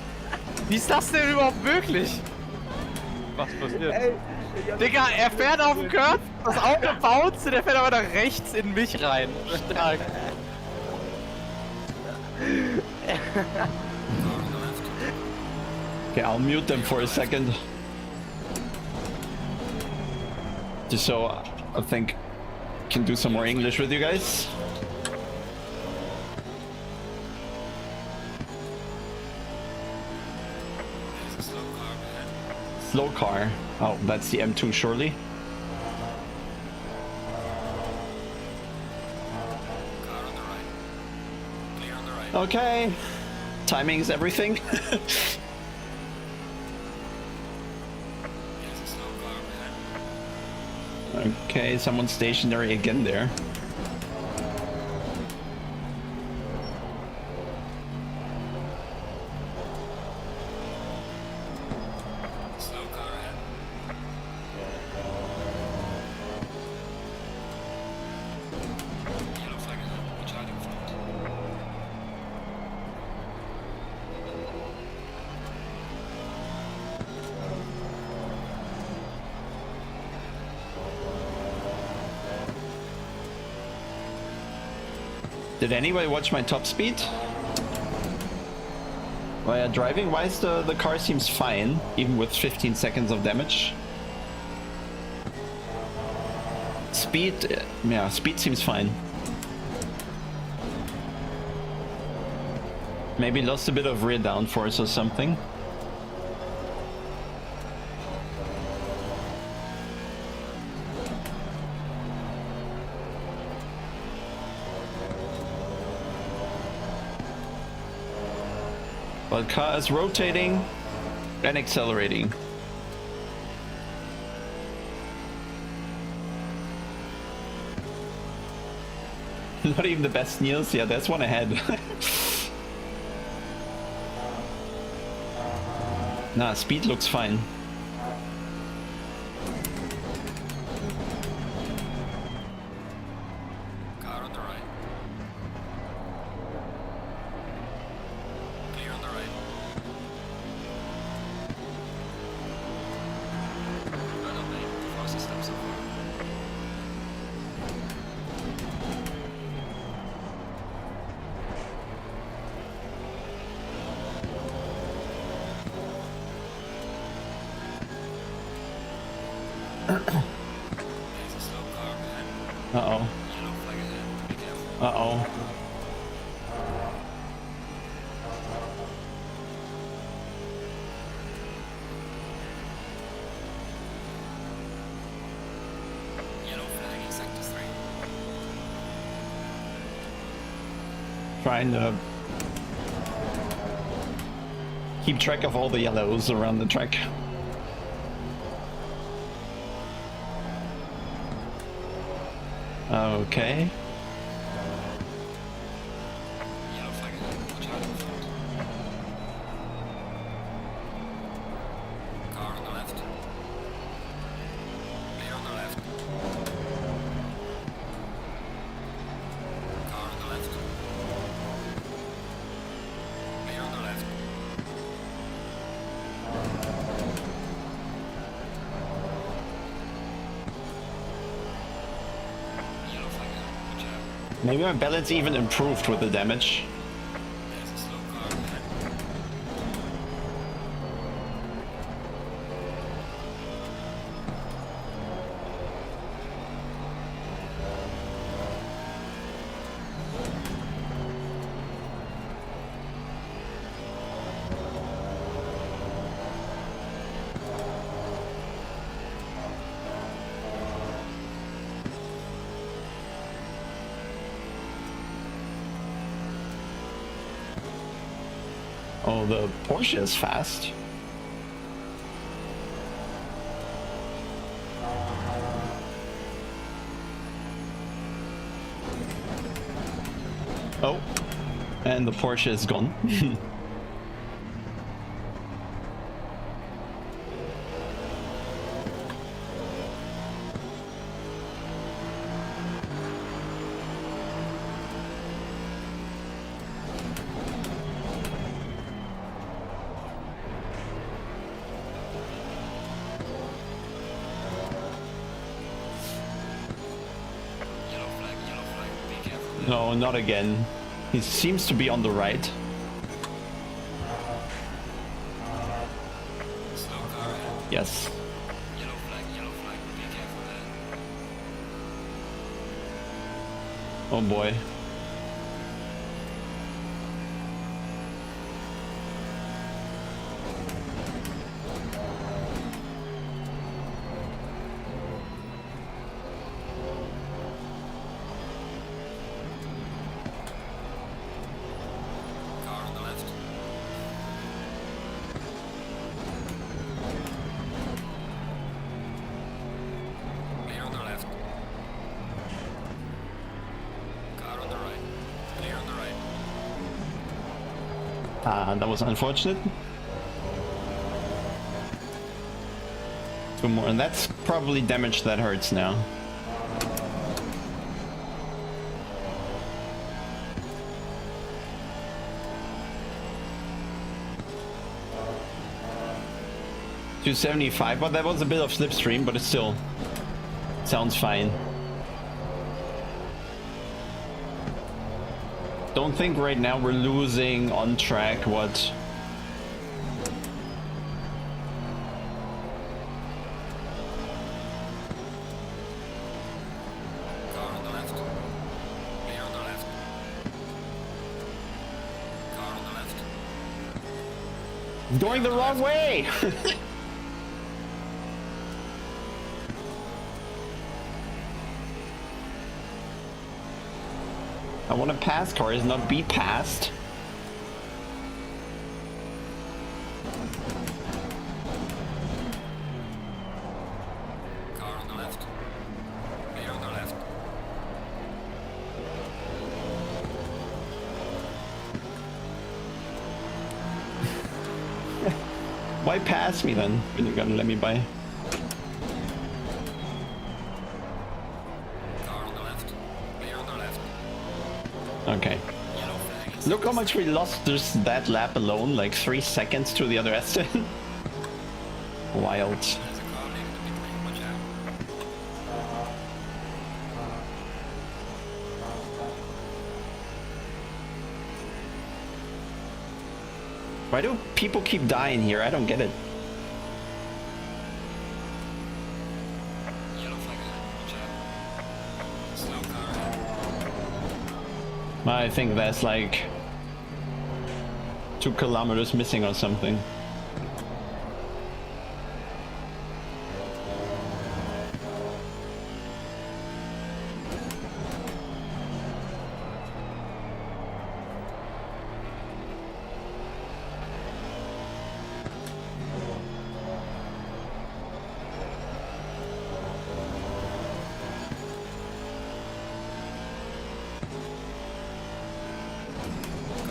Wie ist das denn überhaupt möglich? Was passiert? Ey, Digga, er fährt auf den Curb, das Auto bounced und er fährt aber nach rechts in mich rein. Stark. Okay, I'll mute them for a second. Just so I think can do some more English with you guys. There's a slow car ahead. Slow car. Oh, that's the M2 surely. Car on the right. Clear on the right. Okay. Timing is everything. There's a slow car ahead. Okay, someone's stationary again there. Slow car ahead. Yellow flag ahead. Watch out in front. Did anybody watch my top speed? Well, yeah, driving wise the car seems fine, even with 15 seconds of damage. Speed, yeah, speed seems fine. Maybe lost a bit of rear downforce or something. But car is rotating and accelerating. Not even the best Niels. Yeah, that's one ahead. Nah, speed looks fine. Car on the right. Clear on the right. Well done, mate. The fastest lap so far. There's a slow car ahead. Uh-oh. Yellow flag ahead. Be careful. Uh-oh. Yellow flag in sector 3. Trying to keep track of all the yellows around the track. Okay. Yellow flag ahead. Watch out in front. Car on the left. Clear on the left. Car on the left. Clear on the left. Yellow flag ahead. Watch out. Maybe my balance even improved with the damage. There's a slow car ahead. Oh, the Porsche is fast. Oh, and the Porsche is gone. Yellow flag, be careful. No, not again. He seems to be on the right. Slow car ahead. Yes. Yellow flag, be careful there. Oh boy. Car on the left. Clear on the left. Car on the right. Clear on the right. Ah, that was unfortunate. Two more, and that's probably damage that hurts now. $275, but that was a bit of slipstream, but it still sounds fine. Don't think right now we're losing on track what. Car on the left. Clear on the left. Car on the left. Going the wrong way! I want to pass cars, not be passed. Car on the left. Clear on the left. Why pass me then, when you're gonna let me by? Car on the left. Clear on the left. Okay. Yellow flag is Look how much we lost just that lap alone, like 3 seconds to the other Aston. Wild. There's a car leaving the pit lane. Watch out. Why do people keep dying here? I don't get it. Yellow flag ahead. Watch out. Slow car ahead. I think that's like 2 kilometers missing or something.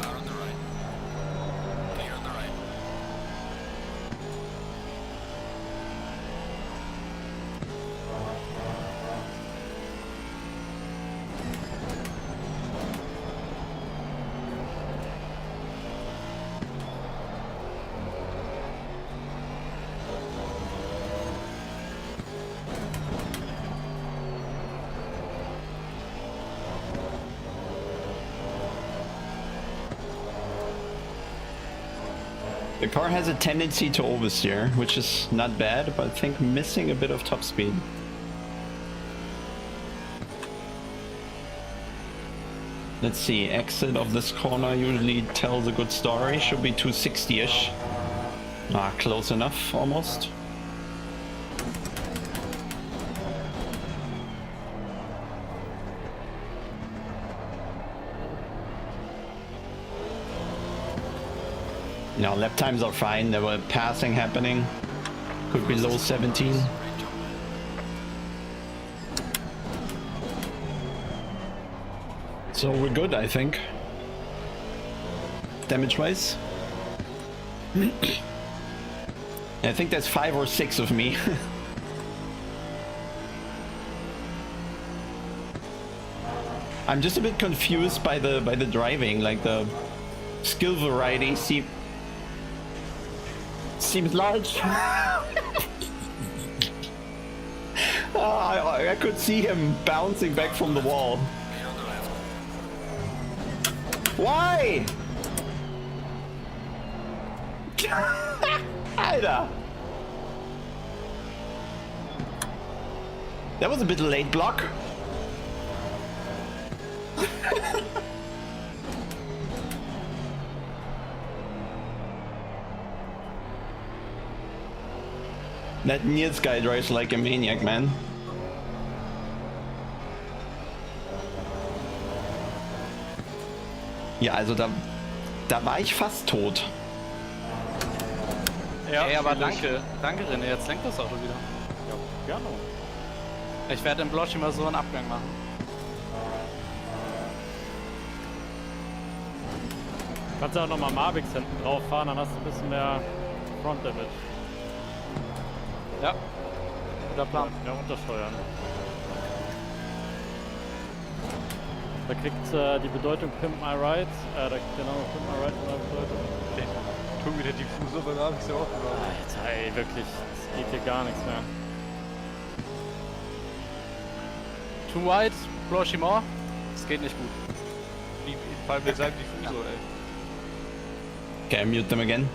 Car on the right. Clear on the right. The car has a tendency to oversteer, which is not bad, but I think missing a bit of top speed. Let's see, exit of this corner usually tells a good story, should be 260-ish. Ah, close enough, almost. No, lap times are fine. There were passing happening. Could be low 17. Great job, man. So we're good, I think. Damage-wise. I think that's 5 or 6 of me. I'm just a bit confused by the driving. Like the skill variety seems large. I could see him bouncing back from the wall. Clear on the left. Why? Alter. That was a bit late block. That Nils guy drives like a maniac, man. Ja, also da war ich fast tot. Ja, Ey, aber danke, René, jetzt lenkt das Auto wieder. Ja, gerne. Ich werde im Blosch immer so einen Abgang machen. Kannst du auch nochmal Mavix hinten drauf fahren, dann hast du ein bisschen mehr Front Damage. Ja, guter Plan. Ja, untersteuern. Da kriegt die Bedeutung Pimp My Ride, da kriegt genau Pimp My Ride eine Bedeutung. Tu wieder Diffusor, dann hab ich sie auch gemacht. Alter, ey, wirklich, es geht hier gar nichts mehr. Too wide, Bloshi more. Es geht nicht gut. Vor allem mit seinem Diffusor, ey. Okay, mute them again.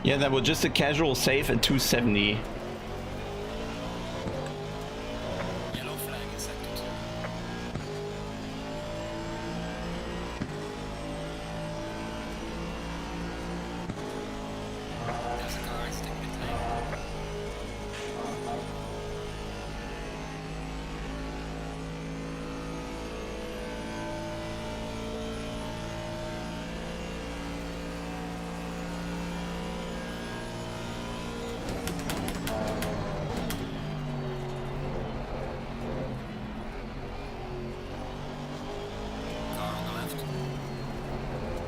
Yeah, that was just a casual save at 270. Yellow flag in sector 2. There's a car sticking mid lane. Car on the left. Clear on the left.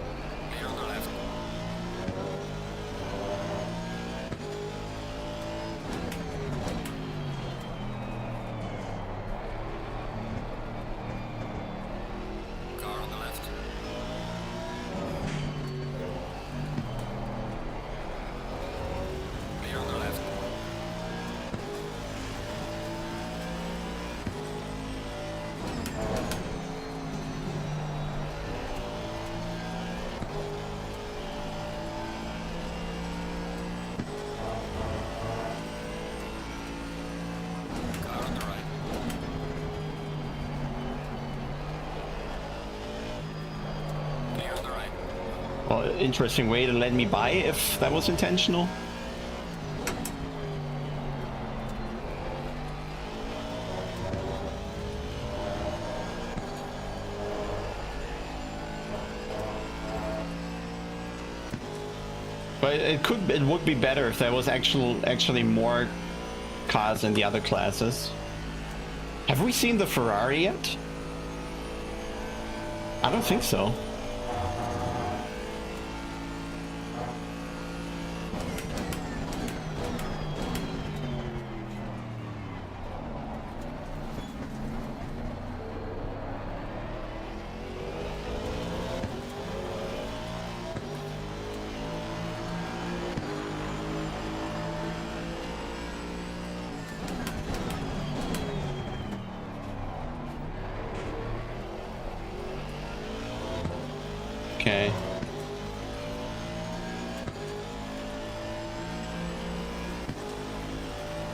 Car on the left. Clear on the left. Car on the right. Clear on the right. Well, interesting way to let me by if that was intentional. But it would be better if there was actually more cars in the other classes. Have we seen the Ferrari yet? I don't think so. Okay.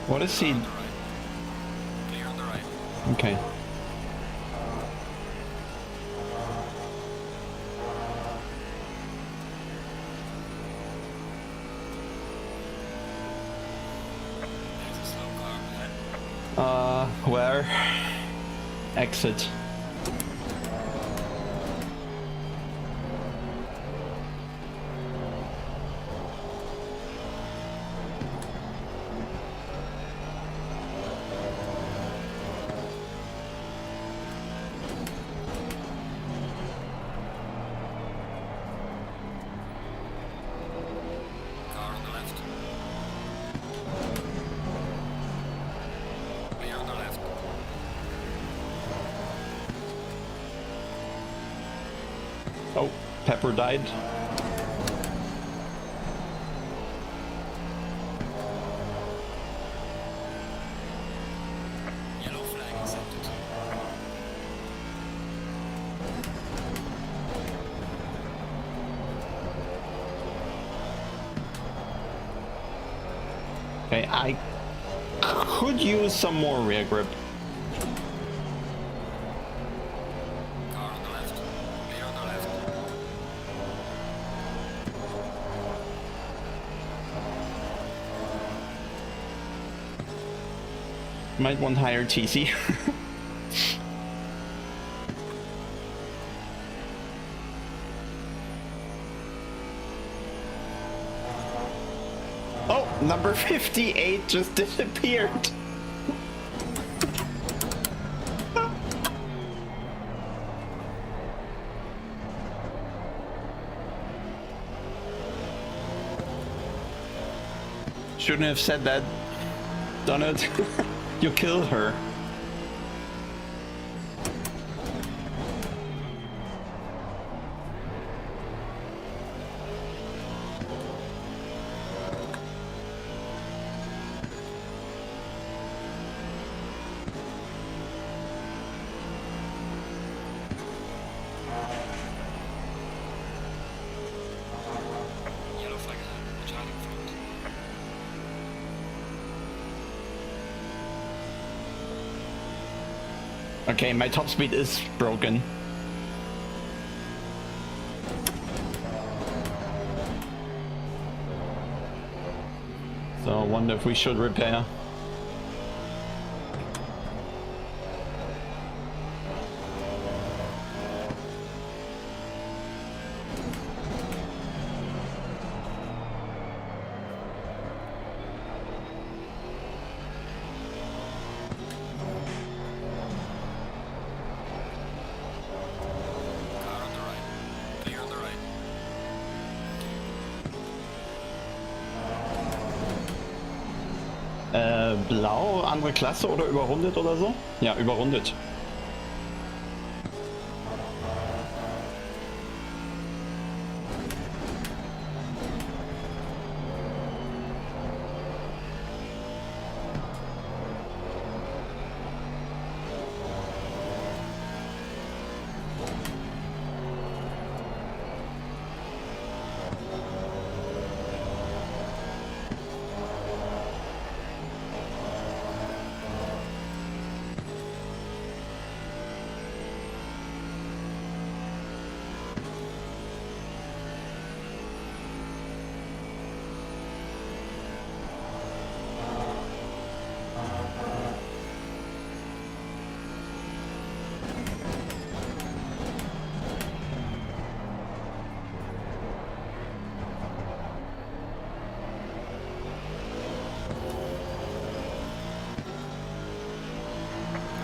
What is he? On the right. Clear on the right. Okay. There's a slow car ahead. Where? Exit. Car on the left. Clear on the left. Oh, Pepper died. Yellow flag accepted. Okay, I could use some more rear grip. Car on the left. Clear on the left. Might want higher TC. Oh, number 58 just disappeared. Shouldn't have said that. Done it. You killed her. Yellow flag ahead. Charlie in front. Okay, my top speed is broken. So I wonder if we should repair. Car on the right. Clear on the right. Blau, andere Klasse oder überrundet oder so? Ja, überrundet.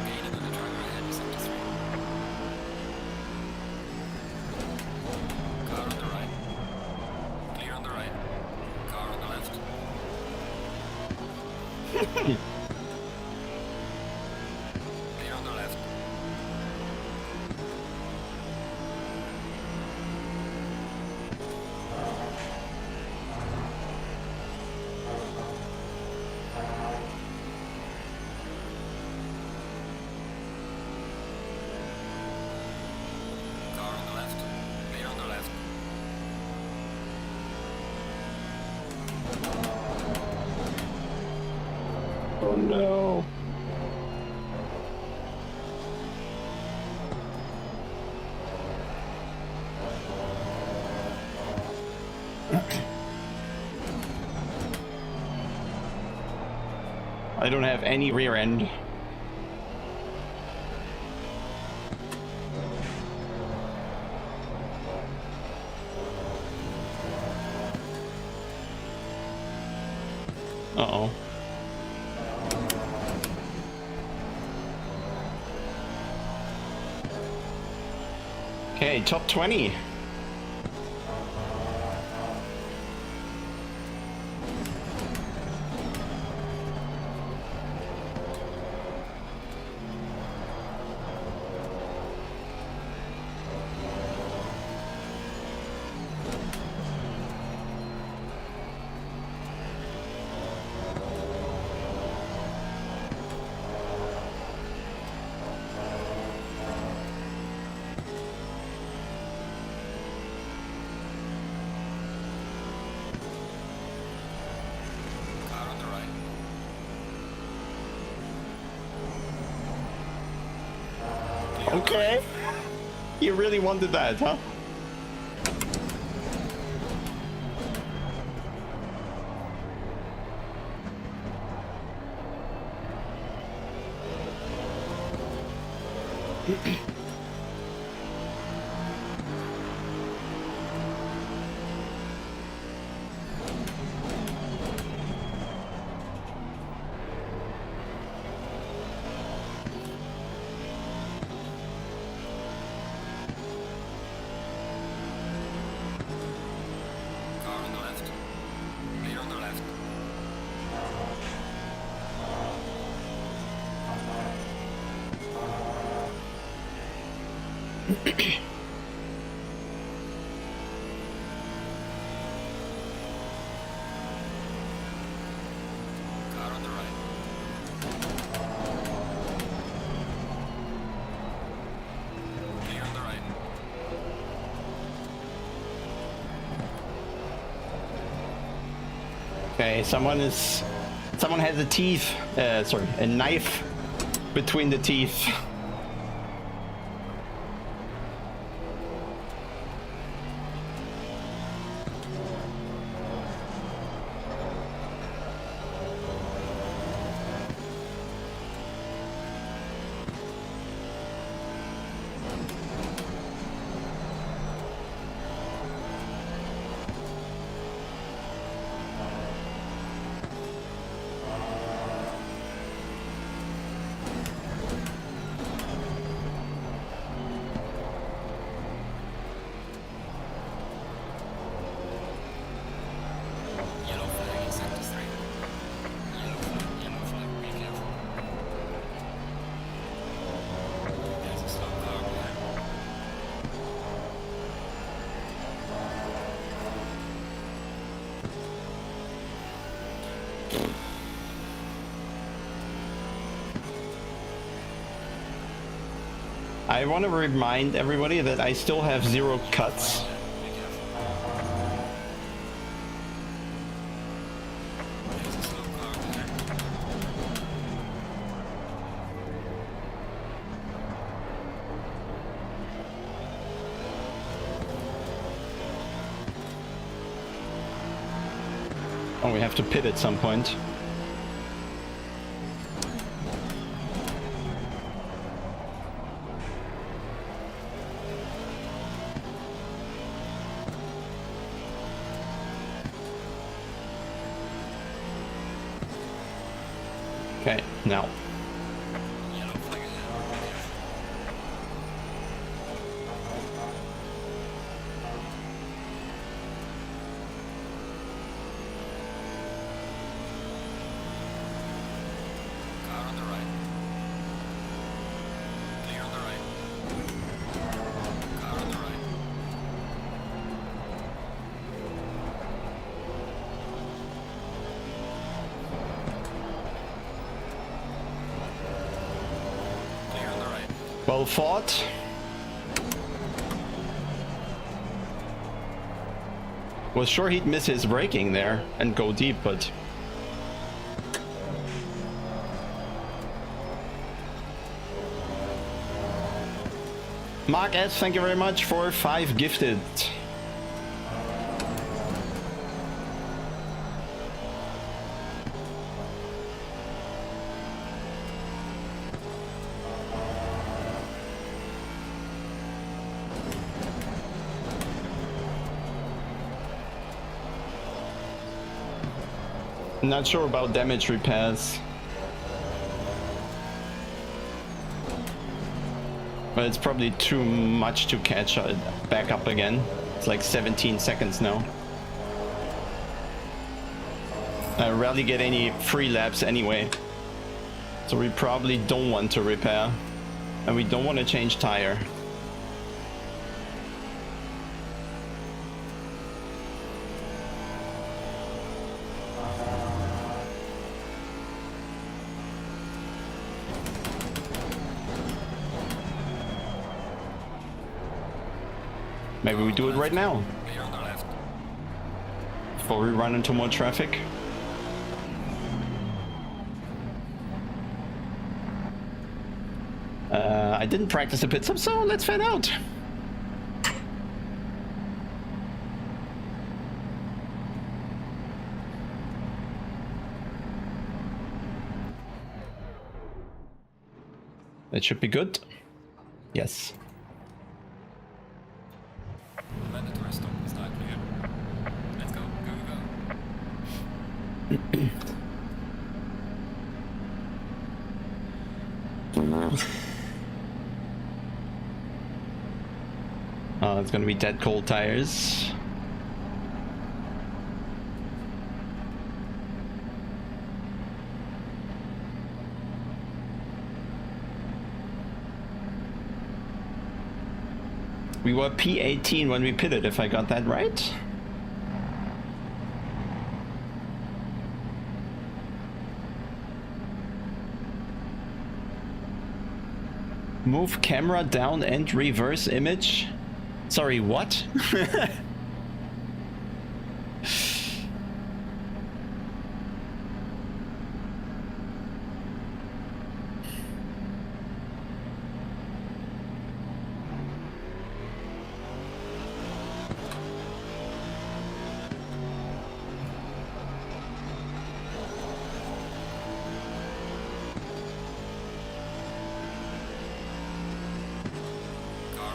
Gaining on the driver ahead. 73. Car on the right. Clear on the right. Car on the left. Clear on the left. Car on the left. Clear on the left. no. I don't have any rear end. Uh-oh. Okay, top 20. Car on the right. Okay. You really wanted that, huh? Car on the left. Clear on the left. Car on the right. Clear on the right. Okay, someone has a teeth, sorry, a knife between the teeth. Yellow flag in sector 3. Yellow flag, be careful. There's a slow car behind. I want to remind everybody that I still have 0 cuts. Be careful. There's a slow car behind. Oh, we have to pit at some point. Okay, now. Yellow flag ahead. Be careful. Car on the right. Clear on the right. Car on the right. Clear on the right. Well fought. Was sure he'd miss his braking there and go deep, but Mark S, thank you very much for 5 gifted. Not sure about damage repairs. But it's probably too much to catch it back up again. It's like 17 seconds now. I rarely get any free laps anyway. So we probably don't want to repair. And we don't want to change tire. Maybe we do it right now. Clear on the left. Before we run into more traffic. I didn't practice the pit stop, so let's find out. That should be good. Yes. Mandatory stop is not clear. Let's go, go, Oh, it's gonna be dead cold tires. We were P18 when we pitted, if I got that right. Move camera down and reverse image. Sorry, what?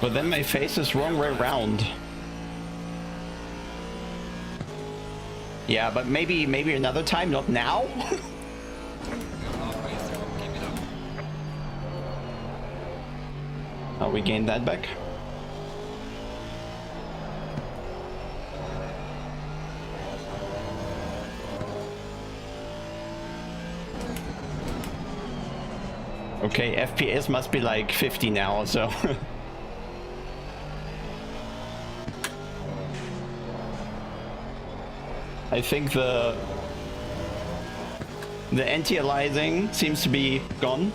But then my face is wrong way around. Yeah, but maybe another time, not now. Oh, we gained that back. Okay, FPS must be like 50 now, so. I think the anti-aliasing seems to be gone.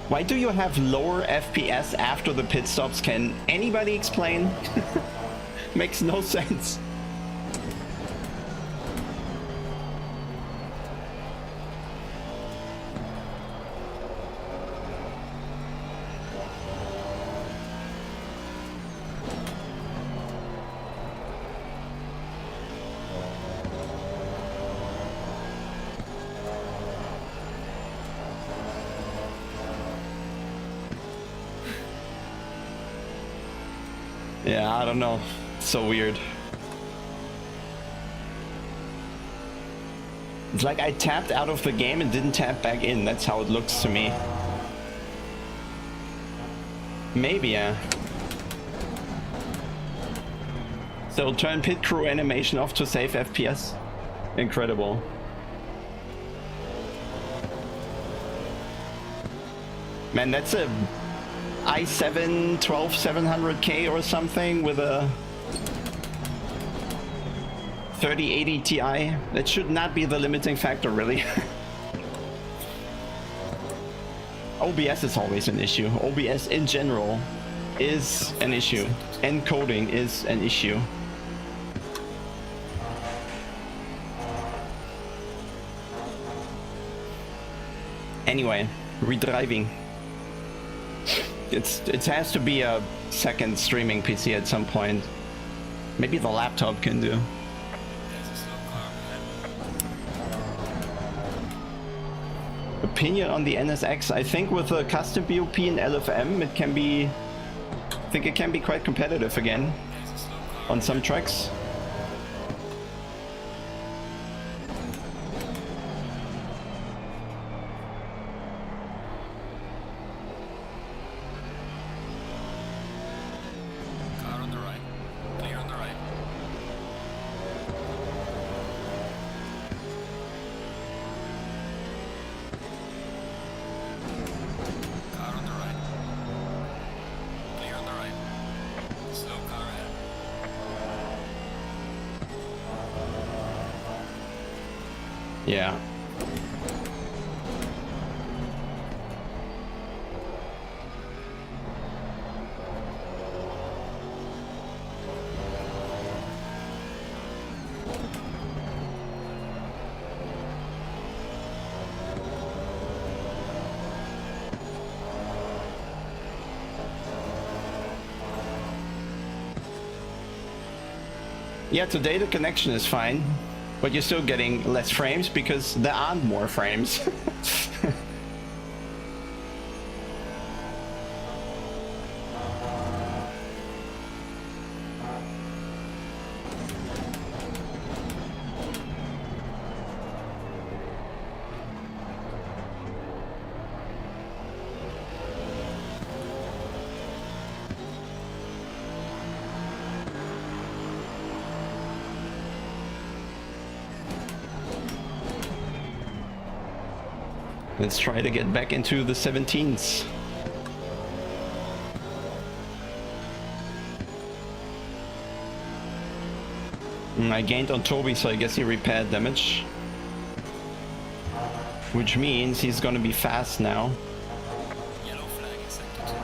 Why do you have lower FPS after the pit stops? Can anybody explain? Makes no sense. Yeah, I don't know. It's so weird. It's like I tapped out of the game and didn't tap back in. That's how it looks to me. Maybe, yeah. So turn pit crew animation off to save FPS. Incredible. Man, that's a i7 12700K or something with a 3080 Ti. That should not be the limiting factor, really. OBS is always an issue. OBS in general is an issue. Encoding is an issue. Anyway, redriving. It has to be a second streaming PC at some point. Maybe the laptop can do. There's a slow car ahead. Opinion on the NSX. I think with a custom BOP and LFM, it can be. I think it can be quite competitive again There's a slow car. on some tracks. Car on the right. Clear on the right. Car on the right. Clear on the right. Slow car ahead. Yeah. Yeah, today the connection is fine, but you're still getting less frames because there aren't more frames. Let's try to get back into the 17s. I gained on Toby, so I guess he repaired damage. Which means he's gonna be fast now. Yellow flag in sector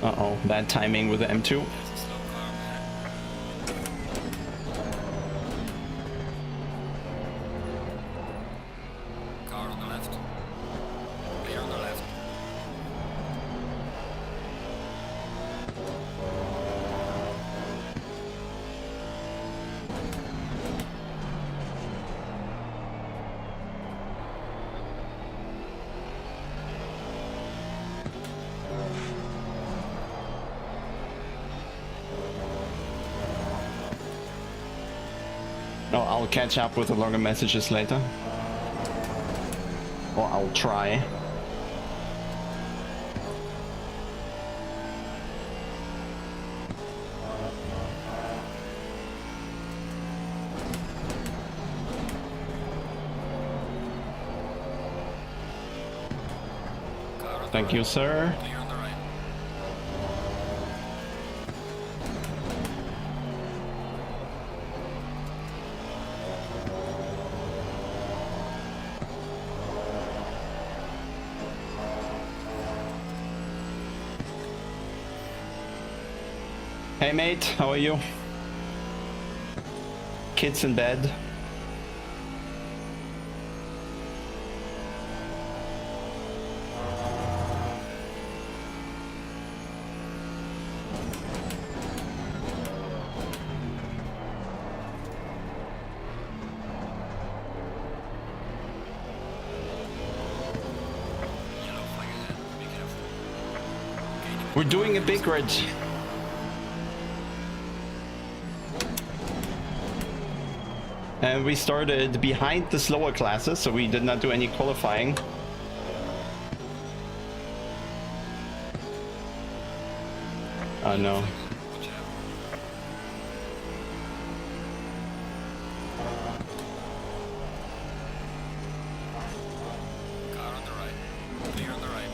2. Uh-oh, bad timing with the M2. There's a slow car ahead. Car on the left. Clear on the left. No, I'll catch up with the longer messages later. Or I'll try. Car on the Thank right. you, sir. Clear on the right. Hey mate, how are you? Kids in bed? Yellow flag ahead. Be careful. We're doing a big red. And we started behind the slower classes, so we did not do any qualifying. Oh no. Watch out. Car on the right. Clear on the right.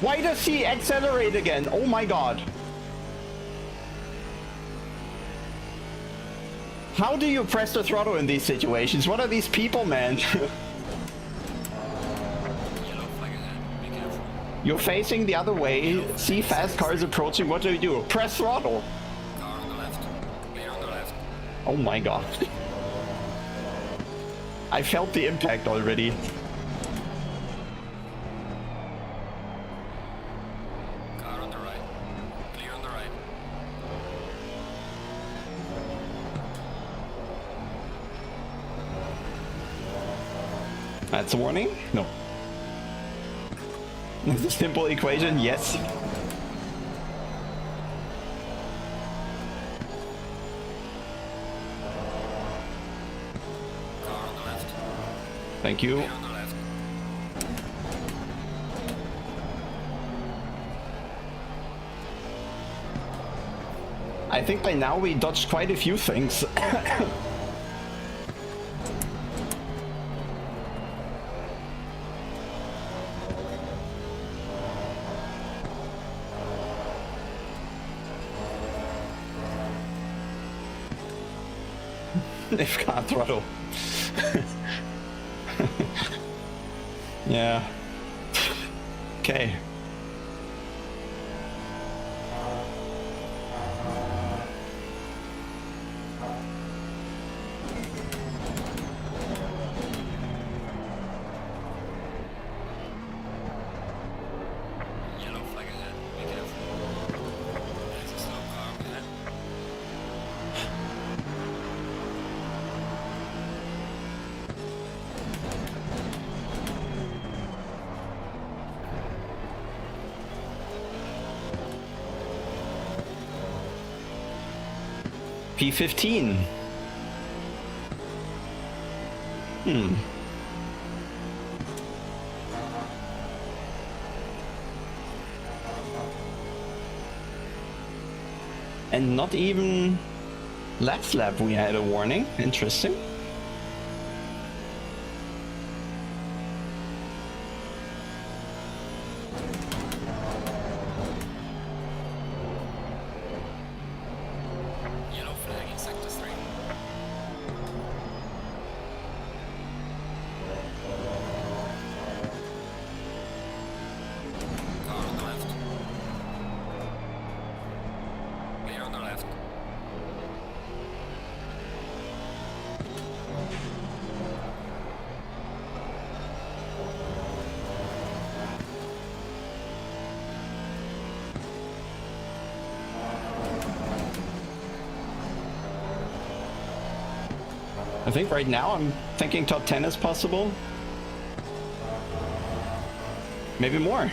Why does he accelerate again? Oh my god. How do you press the throttle in these situations? What are these people, man? Yellow flag ahead. Be careful. You're facing the other way, see fast cars approaching, what do you do? Press throttle! Car on the left. Clear on the left. Oh my god. I felt the impact already. Car on the right. Clear on the right. That's a warning? No. The simple equation, yes. Car on the left. Thank you. Clear on the left. I think by now we dodged quite a few things. If car throttle. Yeah. Okay. Yellow flag ahead. Be careful. There's a slow car up ahead. P15. And not even last lap we had a warning. Interesting. Yellow flag in sector 3. Car on the left. Clear on the left. I think right now I'm thinking top 10 is possible. Maybe more.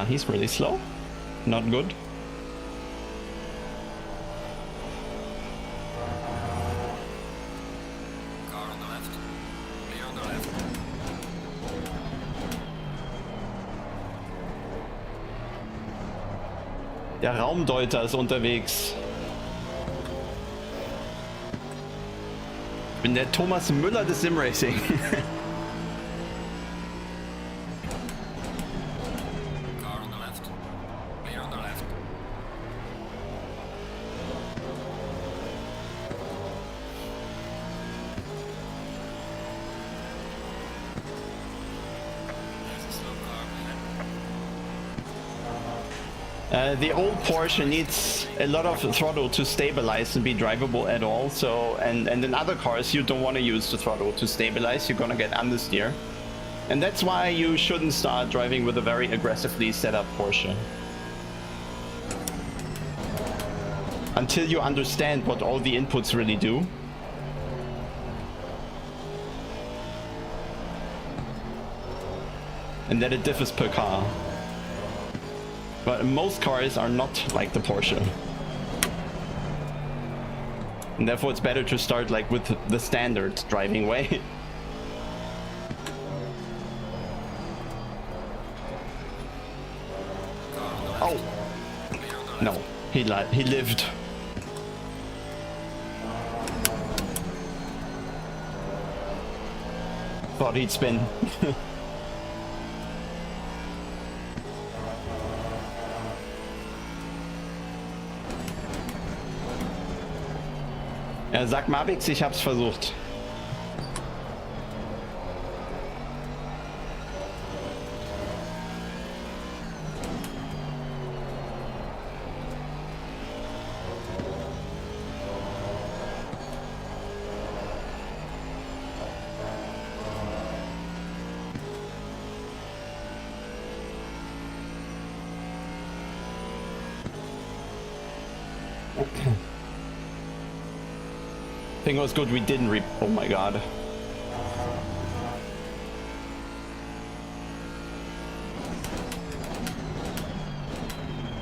He's really slow. Not good. Car on the left. Clear on the left. Der Raumdeuter ist unterwegs. Ich bin der Thomas Müller des Simracing. Car on the left. Clear on the left. There's a slow car ahead. The old Porsche needs a lot of throttle to stabilize and be drivable at all. So, and in other cars you don't want to use the throttle to stabilize. You're gonna get understeer, and that's why you shouldn't start driving with a very aggressively set up Porsche until you understand what all the inputs really do. And that it differs per car. But most cars are not like the Porsche. And therefore it's better to start like with the standard driving way. Oh! No, he lived. Thought he'd spin. Sag Mavix, ich hab's versucht. I think it was good we didn't oh my god.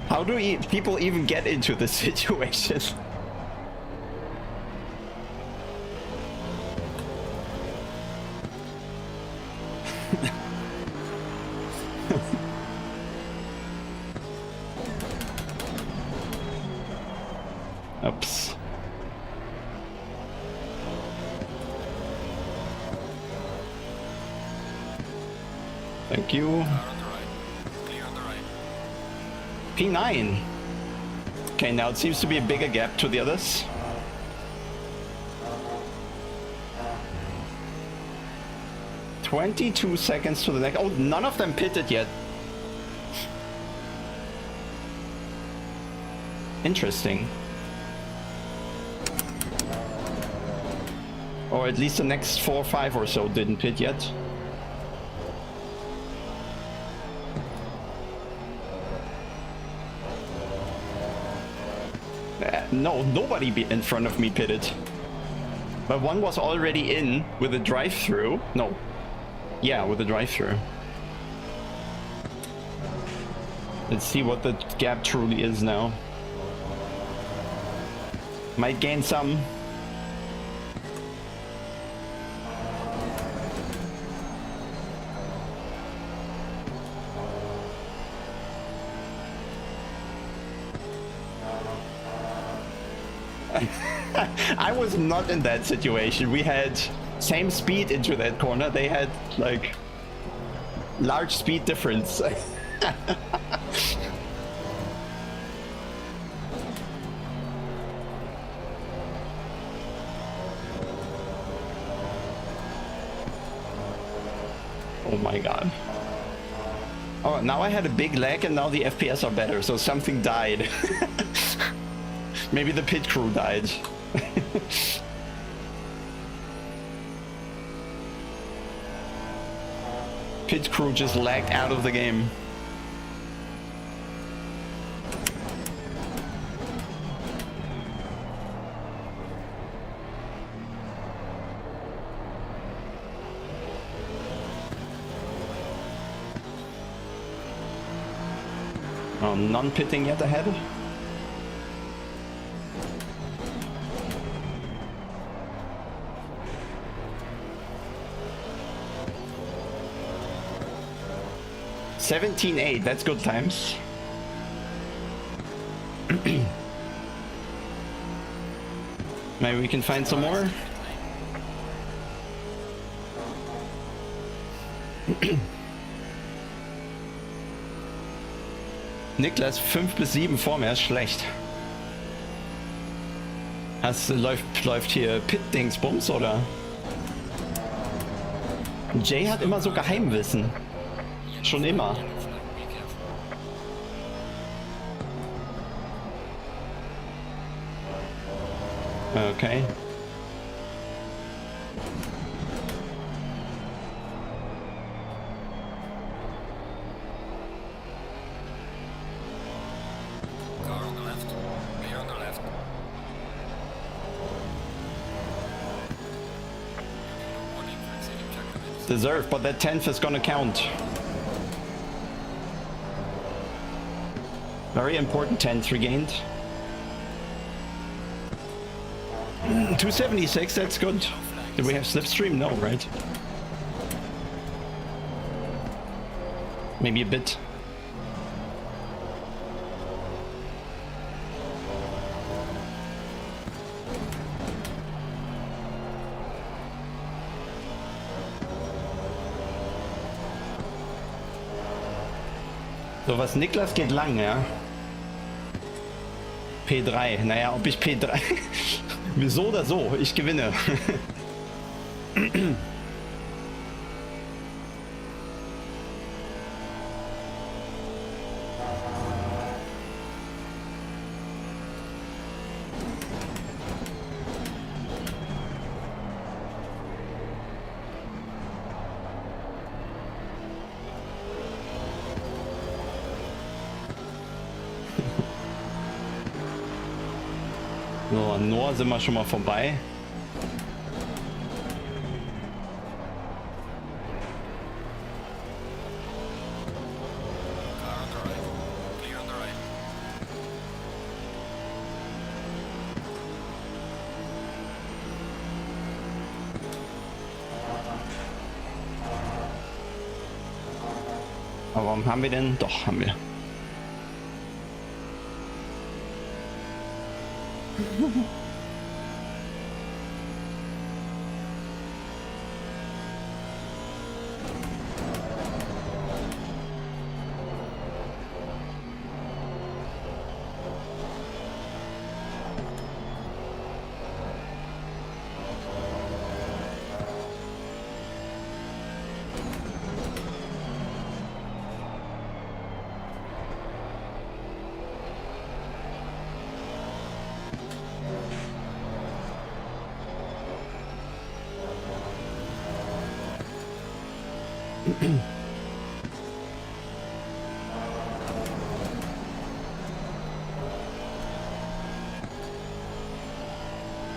How do people even get into this situation? Oops. Thank you. Car on the right. Clear on the right. P9. Okay, now it seems to be a bigger gap to the others. "22 seconds to the next." Oh, none of them pitted yet. Interesting. Or at least the next 4 or 5 or so didn't pit yet. No, nobody in front of me pitted. But one was already in with a drive-through. No. Yeah, with a drive-through. Let's see what the gap truly is now. Might gain some. I was not in that situation. We had same speed into that corner. They had like large speed difference. Oh my god. Oh, now I had a big lag and now the FPS are better, so something died. Maybe the pit crew died. Pit crew just lagged out of the game. Oh, non-pitting yet ahead. $17.8, that's good times. Maybe we can find some more. Niklas 5 bis 7 vor mir ist schlecht. Läuft hier Pit-Dingsbums oder? Jay hat immer so Geheimwissen. Schon immer. Okay. Car on the left. Clear on the left. Warning for exceeding check limits. Deserved, but that 10th is gonna count. Very important 10th regained. 276, that's good. Do we have slipstream? No, right? Maybe a bit. So, was Niklas geht lang, ja? P3. Naja, ob ich P3... So oder so, ich gewinne. So, an Noah sind wir schon mal vorbei. Car on the right. Clear on the right. Aber warum haben wir denn? Doch, haben wir.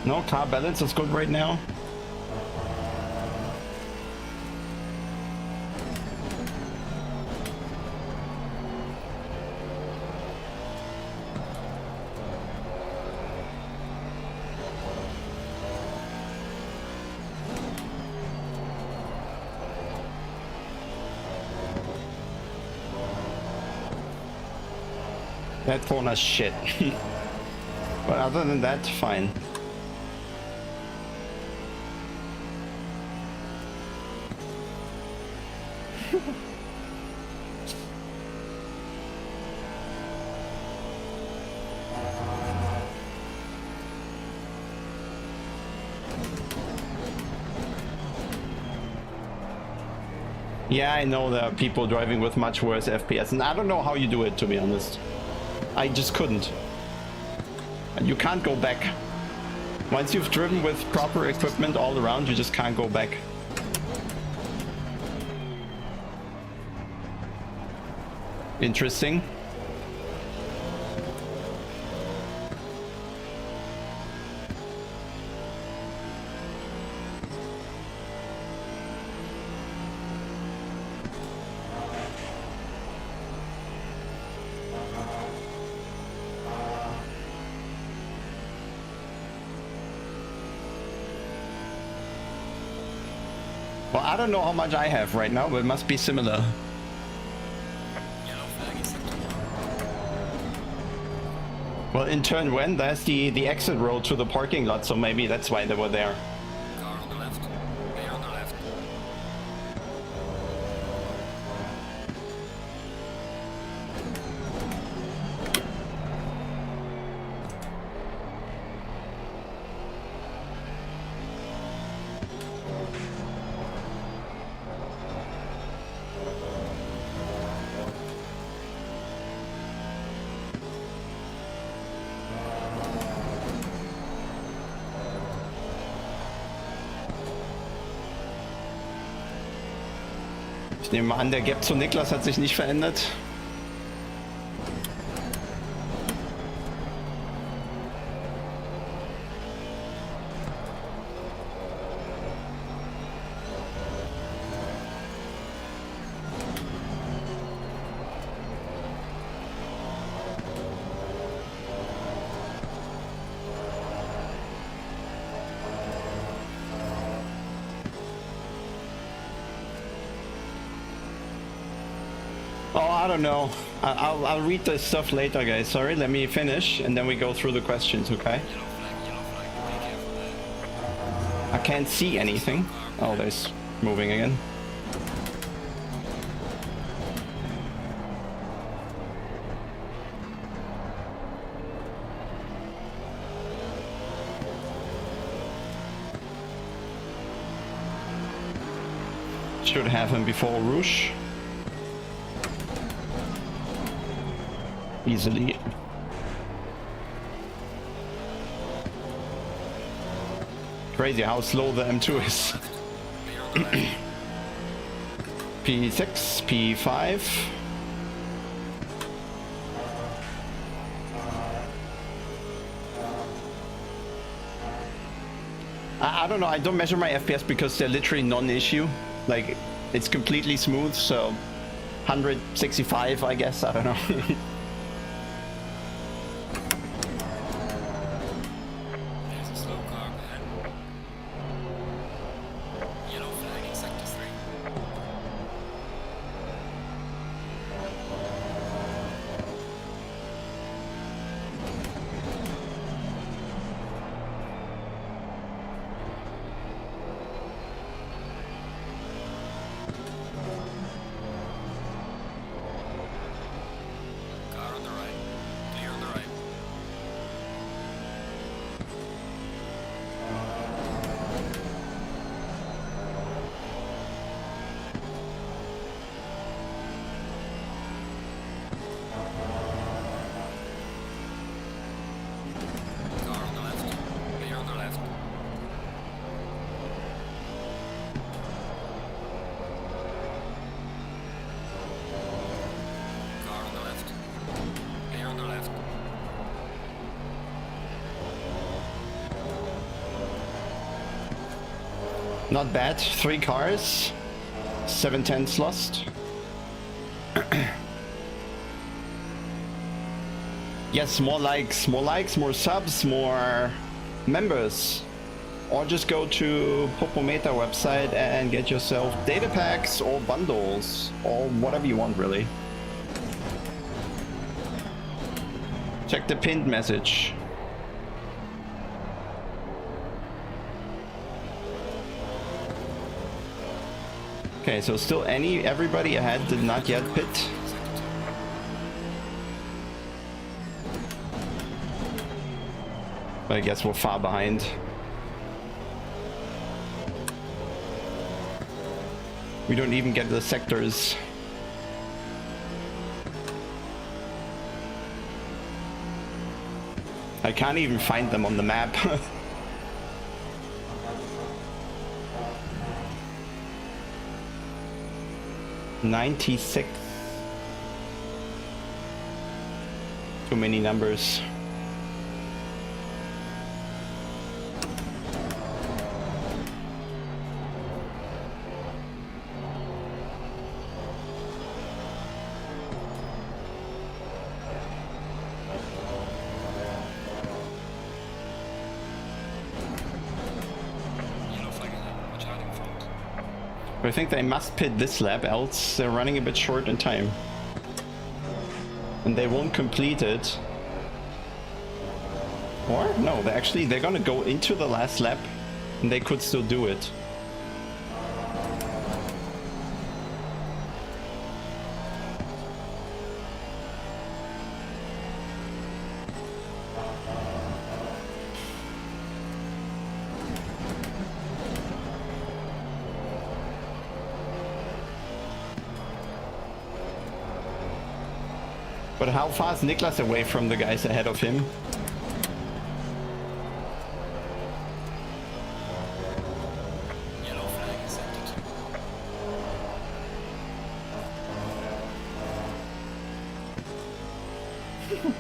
No, car balance is good right now. That corner's shit. But other than that, fine. Yeah, I know there are people driving with much worse FPS, and I don't know how you do it, to be honest. I just couldn't. And you can't go back. Once you've driven with proper equipment all around, you just can't go back. Interesting. Well, I don't know how much I have right now, but it must be similar. Yellow flag is set. Well, in turn when, there's the exit road to the parking lot, so maybe that's why they were there. Car on the left. Clear on the left. Ich nehme mal an, der Gap zu Niklas hat sich nicht verändert. Oh, I don't know. I'll read the stuff later, guys. Sorry, let me finish, and then we go through the questions, okay? Yellow flag, be careful there. I can't see anything. Oh, there's moving again. could have him before Rouge. Easily. Crazy how slow the M2 is. P6, P5. I don't know, I don't measure my FPS because they're literally non-issue. Like, it's completely smooth, so 165, I guess, I don't know. There's a slow car ahead. Yellow flagging sector 3. Car on the right. Clear on the right. Car on the left. Clear on the left. Car on the left. Clear on the left. Not bad, 3 cars, 7 tenths lost. Yes, more likes, more subs, more members. Or just go to Popometer website and get yourself data packs or bundles or whatever you want, really. Check the pinned message. Okay, so still everybody ahead did not yet pit. But I guess we're far behind. We don't even get the sectors. I can't even find them on the map. 96. Too many numbers. Yellow flag ahead. Watch out in front. I think they must pit this lap, else they're running a bit short in time. And they won't complete it. Or? No, they're gonna go into the last lap and they could still do it. But how far is Niklas away from the guys ahead of him? Yellow flag is sector 2.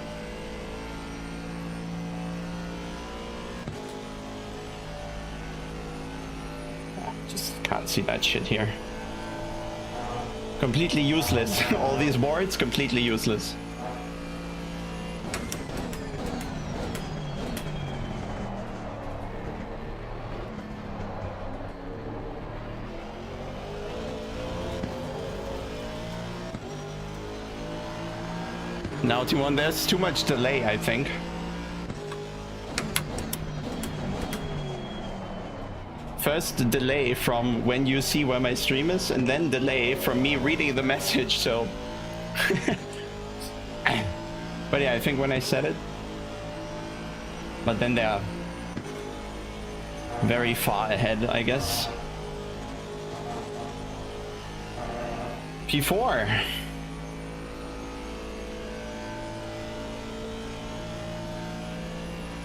Just can't see that shit here. Completely useless. All these boards, completely useless. Now, Timon, there's too much delay, I think. First, the delay from when you see where my stream is, and then delay from me reading the message, so... But yeah, I think when I said it... But then they're very far ahead, I guess. P4.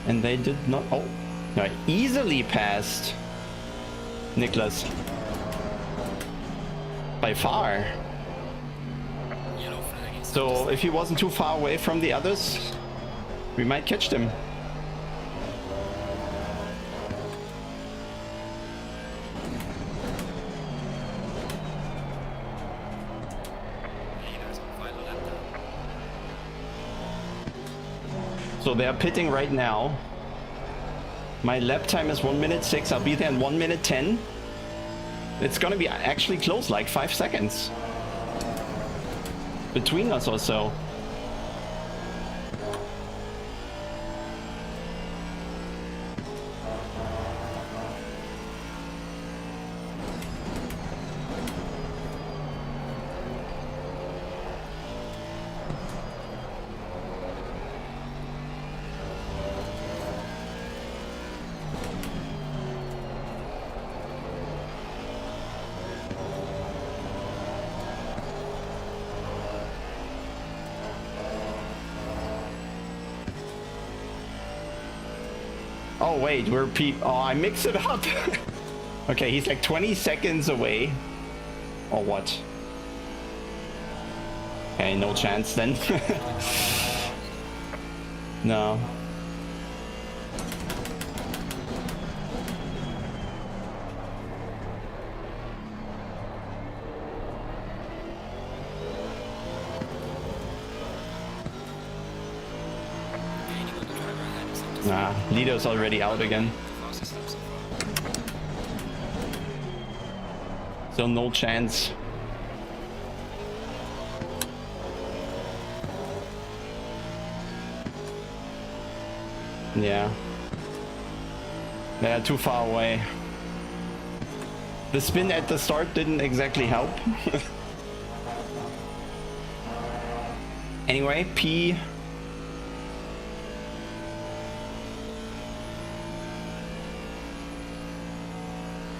And they did not... Oh, no, easily passed Nicholas. By far. Yellow flag is So if he wasn't too far away from the others, we might catch them. leaders on final lap now. So they are pitting right now. My lap time is 1 minute 6. I'll be there in 1 minute 10. It's gonna be actually close, like 5 seconds between us or so. Oh wait, we're oh, I mix it up. Okay, he's like 20 seconds away. Or what? Okay, no chance then. No. Gaining on the driver ahead is up to Nah, Lido's already out again. the fastest lap so far. So no chance. Yeah. They're too far away. The spin at the start didn't exactly help. Anyway, P.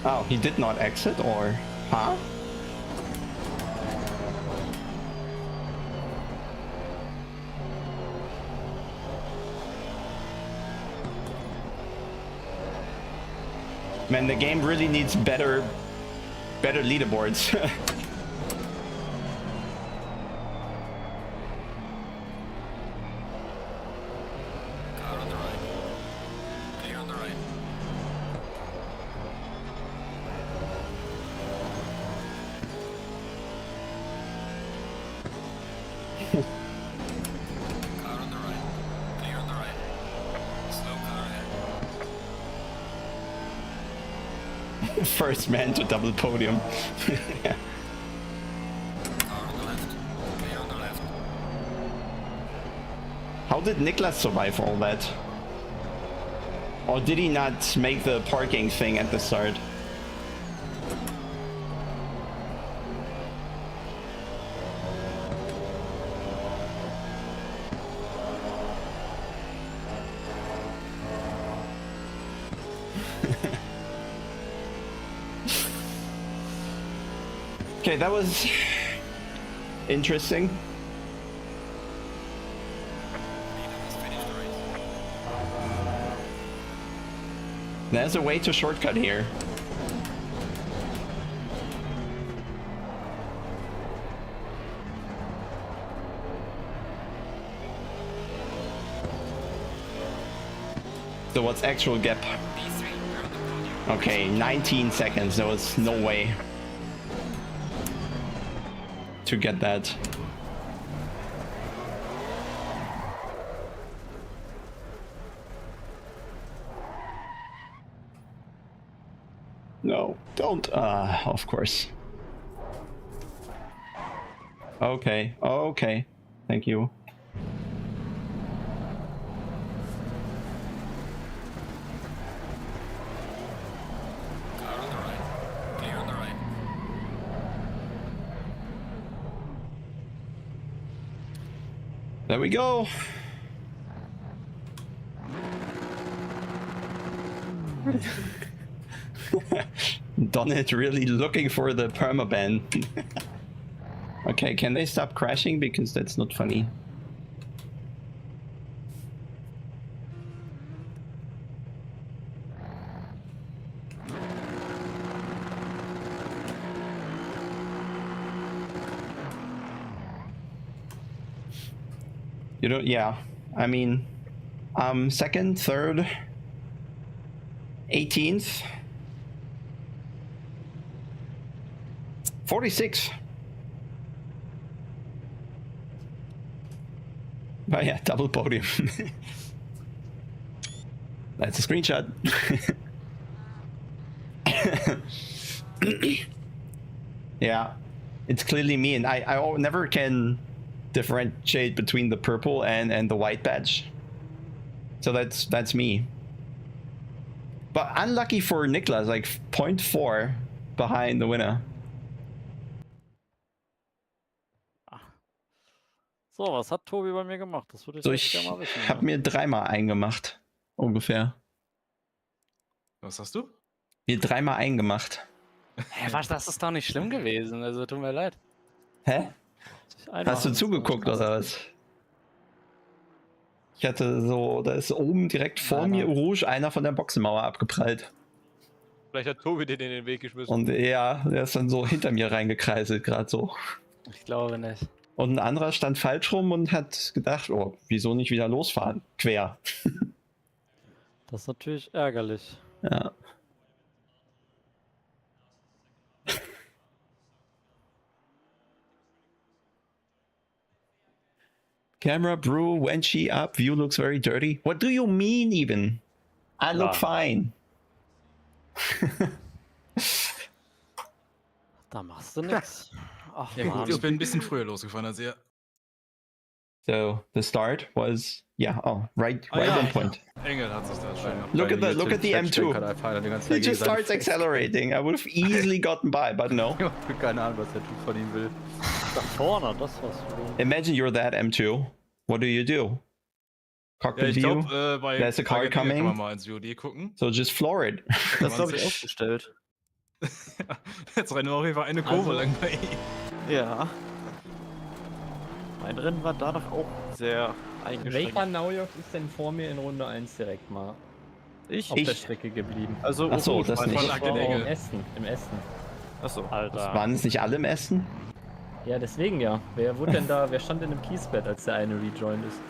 Oh, he did not exit, or huh? Man, the game really needs better leaderboards. Car on the right. Clear on the right. Car on the right. Clear on the right. Slow car ahead. First man to double podium. Yeah. Car on the left. Clear on the left. How did Niklas survive all that? Or did he not make the parking thing at the start? Okay, that was interesting. Leader has finished the race. There's a way to shortcut here. So what's actual gap? P3, we're on the podium. Okay, 19 seconds. There was no way to get that. No, don't. Of course. Okay, okay. Thank you. Car on the right. Clear on the right. There we go. Done it really looking for the permaban. Okay, can they stop crashing? Because that's not funny. You don't, yeah. I mean, second, third, 18th, 46. Oh yeah, double podium. That's a screenshot. Yeah, it's clearly me, and I never can differentiate between the purple and the white badge. So that's me. But unlucky for Niklas, like 0.4 behind the winner. So, was hat Tobi bei mir gemacht? Das würde ich So, echt ich gerne mal wissen. habe mir 3-mal eingemacht. Ungefähr. Was hast du? Mir 3-mal eingemacht. Hä, was, das ist doch nicht schlimm gewesen, also tut mir leid. Hä? Einmal Hast du alles zugeguckt oder was? Ich hatte so, da ist oben direkt vor mir Rouge einer von der Boxenmauer abgeprallt. Vielleicht hat Tobi den in den Weg geschmissen. Und ja, der ist dann so hinter mir reingekreiselt, gerade so. Ich glaube nicht. Und ein anderer stand falsch rum und hat gedacht, oh, wieso nicht wieder losfahren? Quer. Das ist natürlich ärgerlich. Ja. Camera, brew, Wenchi up, view looks very dirty. What do you mean even? I look fine. Da machst du nix. Ach, Ja, gut, ich bin ein bisschen früher losgefahren als ihr. So the start was, yeah, right on point. Engel hat sich da schon. Look at the M2. He just starts accelerating. I would have easily gotten by, but no. Keine Ahnung, was der Typ von ihm will. Da vorne, das war's. Imagine you're that M2. What do you do? Ja, Cockpit ich view. glaube, bei There's a car Target kann coming. man mal ins VOD gucken. So just floor it. Das habe ich aufgestellt. Jetzt rennen wir auf jeden Fall eine Kurve lang bei ihm. Ja. Mein Rennen war danach auch sehr eingeschränkt. Welcher Naujok ist denn vor mir in Runde 1 direkt mal auf der Strecke geblieben? Also, Achso, das Von nicht. Akte Im Engel. Essen, im Essen. Achso. Alter. Waren es nicht alle im Essen? Ja, deswegen ja. Wer wurde denn da, wer stand denn im Kiesbett, als der eine rejoined ist?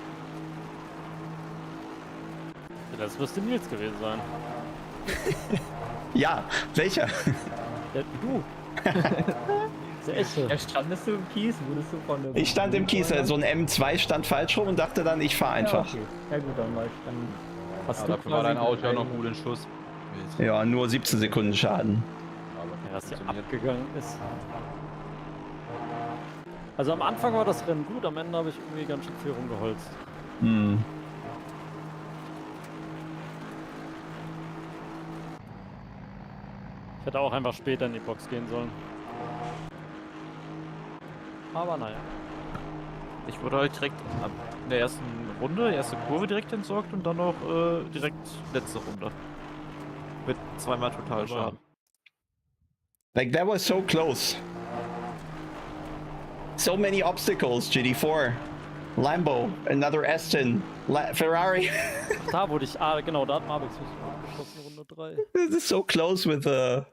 Das müsste Nils gewesen sein. Ja, welcher? Du! Der echte. Ja, standest du im Kies? Wurdest du von der... Ich stand im Kies, so ein M2 stand falsch rum und dachte dann, ich fahre einfach. Ja, okay. Ja gut, dann war ich dann... Hast Ja, du dafür war quasi dein Auto ja noch gut in Schuss. Ja, nur 17 Sekunden Schaden. Ja, was hier abgegangen ist. Also am Anfang war das Rennen gut, am Ende habe ich irgendwie ganz schön viel rumgeholzt. Hm. Ich hätte auch einfach später in die Box gehen sollen. Aber naja. Ich wurde halt direkt in der ersten Runde, erste Kurve direkt entsorgt und dann noch direkt letzte Runde. Mit zweimal Totalschaden. Like that was so close. So many obstacles, GD4. Lambo, another Aston, Ferrari. Da wurde ich, genau, da hat Marbix mich abgeschossen, Runde 3. This is so close with the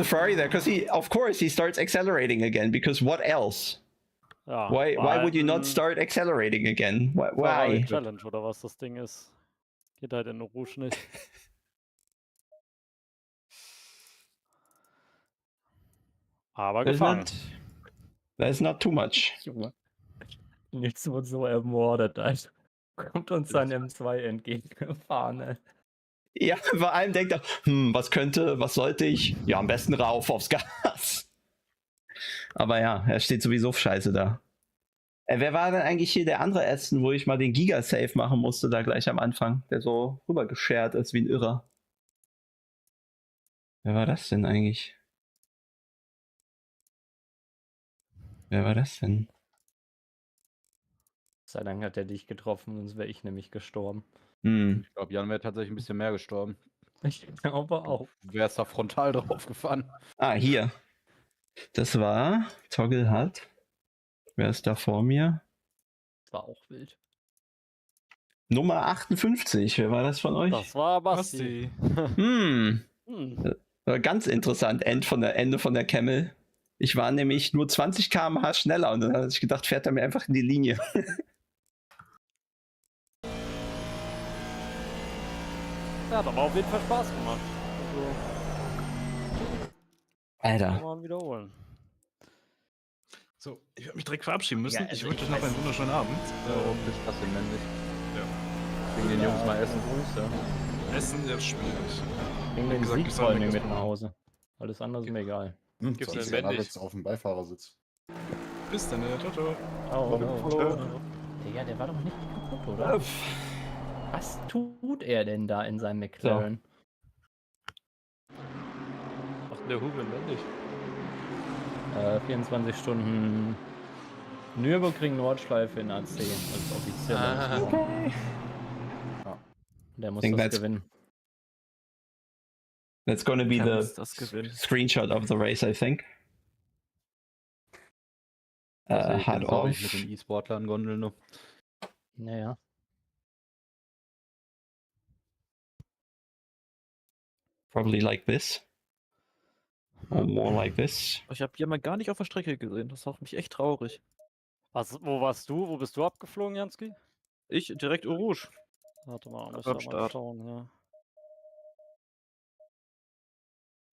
Ferrari there, because of course he starts accelerating again, because what else? Ja, Why would you not start accelerating again? Why? Challenge oder was das Ding ist. Geht halt in Rouge nicht. Aber gefangen. That's not too much. Junge. Nils wurde so ermordet, Alter. Kommt uns sein M2 entgegengefahren, Alter. Ja, vor allem denkt er, was sollte ich? Ja, am besten rauf aufs Gas. Aber ja, er steht sowieso scheiße da. Wer war denn eigentlich hier der andere Aston, wo ich mal den Giga-Save machen musste, da gleich am Anfang, der so rübergeschert ist wie ein Irrer? Wer war das denn eigentlich? Wer war das denn? Sei Dank hat er dich getroffen, sonst wäre ich nämlich gestorben. Ich glaube, Jan wäre tatsächlich ein bisschen mehr gestorben. Ich glaube auch. Wer ist da frontal drauf gefahren? Ah, hier. Das war, Toggle hat. Wer ist da vor mir? Das war auch wild. Nummer 58. Wer war das von euch? Das war Basti. Hm. Hm. Ganz interessant. Ende von der Camel. Ich war nämlich nur 20 km/h schneller und dann hatte ich gedacht, fährt er mir einfach in die Linie. Ja, hat aber auf jeden Fall Spaß gemacht. Also, kann Alter. man wiederholen. So, ich werde mich direkt verabschieden müssen. Ja, also ich wünsche euch ich noch einen weiß- wunderschönen Abend. Bis das denn männlich. Ja. Wegen den Jungs mal essen. Essen jetzt schwierig. Bring den gesagt, Sieg ich soll vor allem mir mit das nach Hause. Alles andere ist mir egal. Gibt's denn männlich? auf dem Beifahrersitz. Bis dann, ciao, ciao. Digga, der war doch nicht kaputt, oder? Was tut er denn da in seinem McLaren? Ach, der Huben männlich. 24 Stunden Nürburgring Nordschleife in AC. Also offiziell. Ah. Der muss Think das that's- gewinnen. That's gonna be Kann the das gewinnen. screenshot of the race, I think. Hard Mit off. den E-Sportlern Gondeln noch. Naja. Probably like this. Or more like this. Ich habe die ja mal gar nicht auf der Strecke gesehen. Das macht mich echt traurig. Wo warst du? Wo bist du abgeflogen, Janski? Ich direkt Eau Rouge. Warte mal, muss Am ich mal Start. schauen, ja.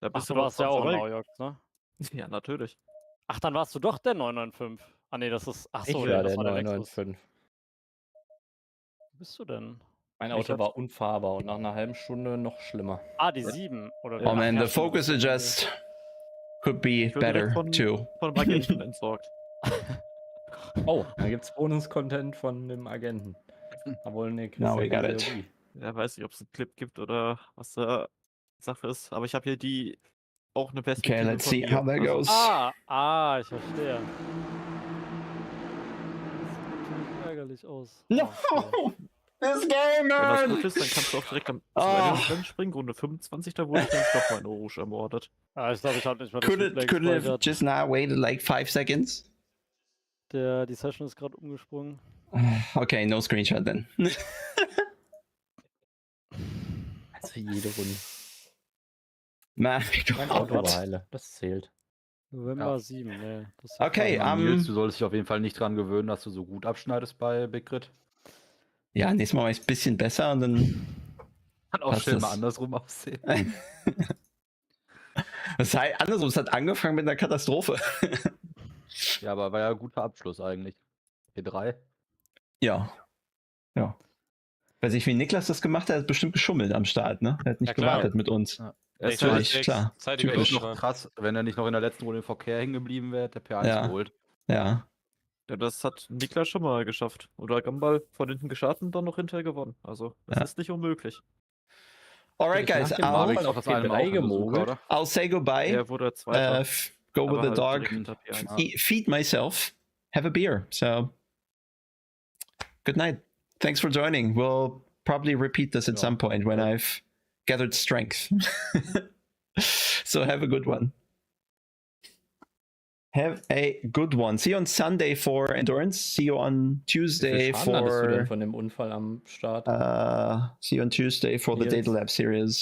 Da Ach, bist du warst ja auch in vorbei. Maujox, ne? Ja, natürlich. Ach, dann warst du doch der 995. Ah ne, das ist. Ach Ich so, war ja, das der war der Lexus. 995. Wo bist du denn? Mein Ich Auto hab- war unfahrbar und nach einer halben Stunde noch schlimmer. Ah, die 7. Oder Oh man, Ach, ja, the stimmt, focus das ist adjust could be Ich wurde direkt better too. von dem Agenten entsorgt. Oh, da gibt's Bonus-Content von dem Agenten. Obwohl, ne, Now we got Christian it. Theorie. Ja, weiß nicht, ob es einen Clip gibt oder was da Sache ist. Aber ich habe hier die auch eine Perspektive. Okay, let's von see mir. how that Also, goes. ich verstehe. Das sieht natürlich ärgerlich aus. No! Ah, okay. This game, Wenn das man! gut ist, dann kannst du auch direkt am Ah. zweiten Rennen springen. Runde 25, da wurde ich nämlich doch mal in Eau Rouge ermordet. Ah, ich glaube, ich habe nicht mal das Could Replay it have gespeichert. just not waited like 5 seconds? Die Session ist gerade umgesprungen. Okay, no screenshot then. Also jede Runde. Mein Mein Auto Gott. war heile. Das zählt. November 7, ne. Das ist Okay, Nils, du solltest dich auf jeden Fall nicht dran gewöhnen, dass du so gut abschneidest bei Big Crit. Ja, nächstes Mal mache ich es ein bisschen besser und dann. Kann auch Passt schnell das. mal andersrum aussehen. Das heißt, andersrum, es hat angefangen mit einer Katastrophe. Ja, aber war ja ein guter Abschluss eigentlich. P3. Ja. Ja. Weiß ich, wie Niklas das gemacht hat, er hat bestimmt geschummelt am Start, ne? Er hat nicht Ja, klar. gewartet mit uns. Ja. Natürlich, Natürlich, klar. Zeitig Typisch. noch noch krass, wenn er nicht noch in der letzten Runde im Verkehr hängen geblieben wäre, hätte der P1 Ja. geholt. Ja. Ja, das hat Niklas schon mal geschafft. Oder Gambal von hinten gestartet und dann noch hinterher gewonnen. Also, das Ja. ist nicht unmöglich. Alright, guys, Nach dem I'll, Unfall auf P3 gemogelt. I'll say goodbye. Er wurde Zweiter. Go with aber the halt dog. direkt hinter P1. Feed myself. Have a beer. So, good night. Thanks for joining. We'll probably repeat this at some point when I've gathered strength. So have a good one. Have a good one. See you on Sunday for endurance. See you on Tuesday Wie viel Schaden hattest du denn for von dem Unfall am Start? see you on Tuesday for the Yes. Data Lab series.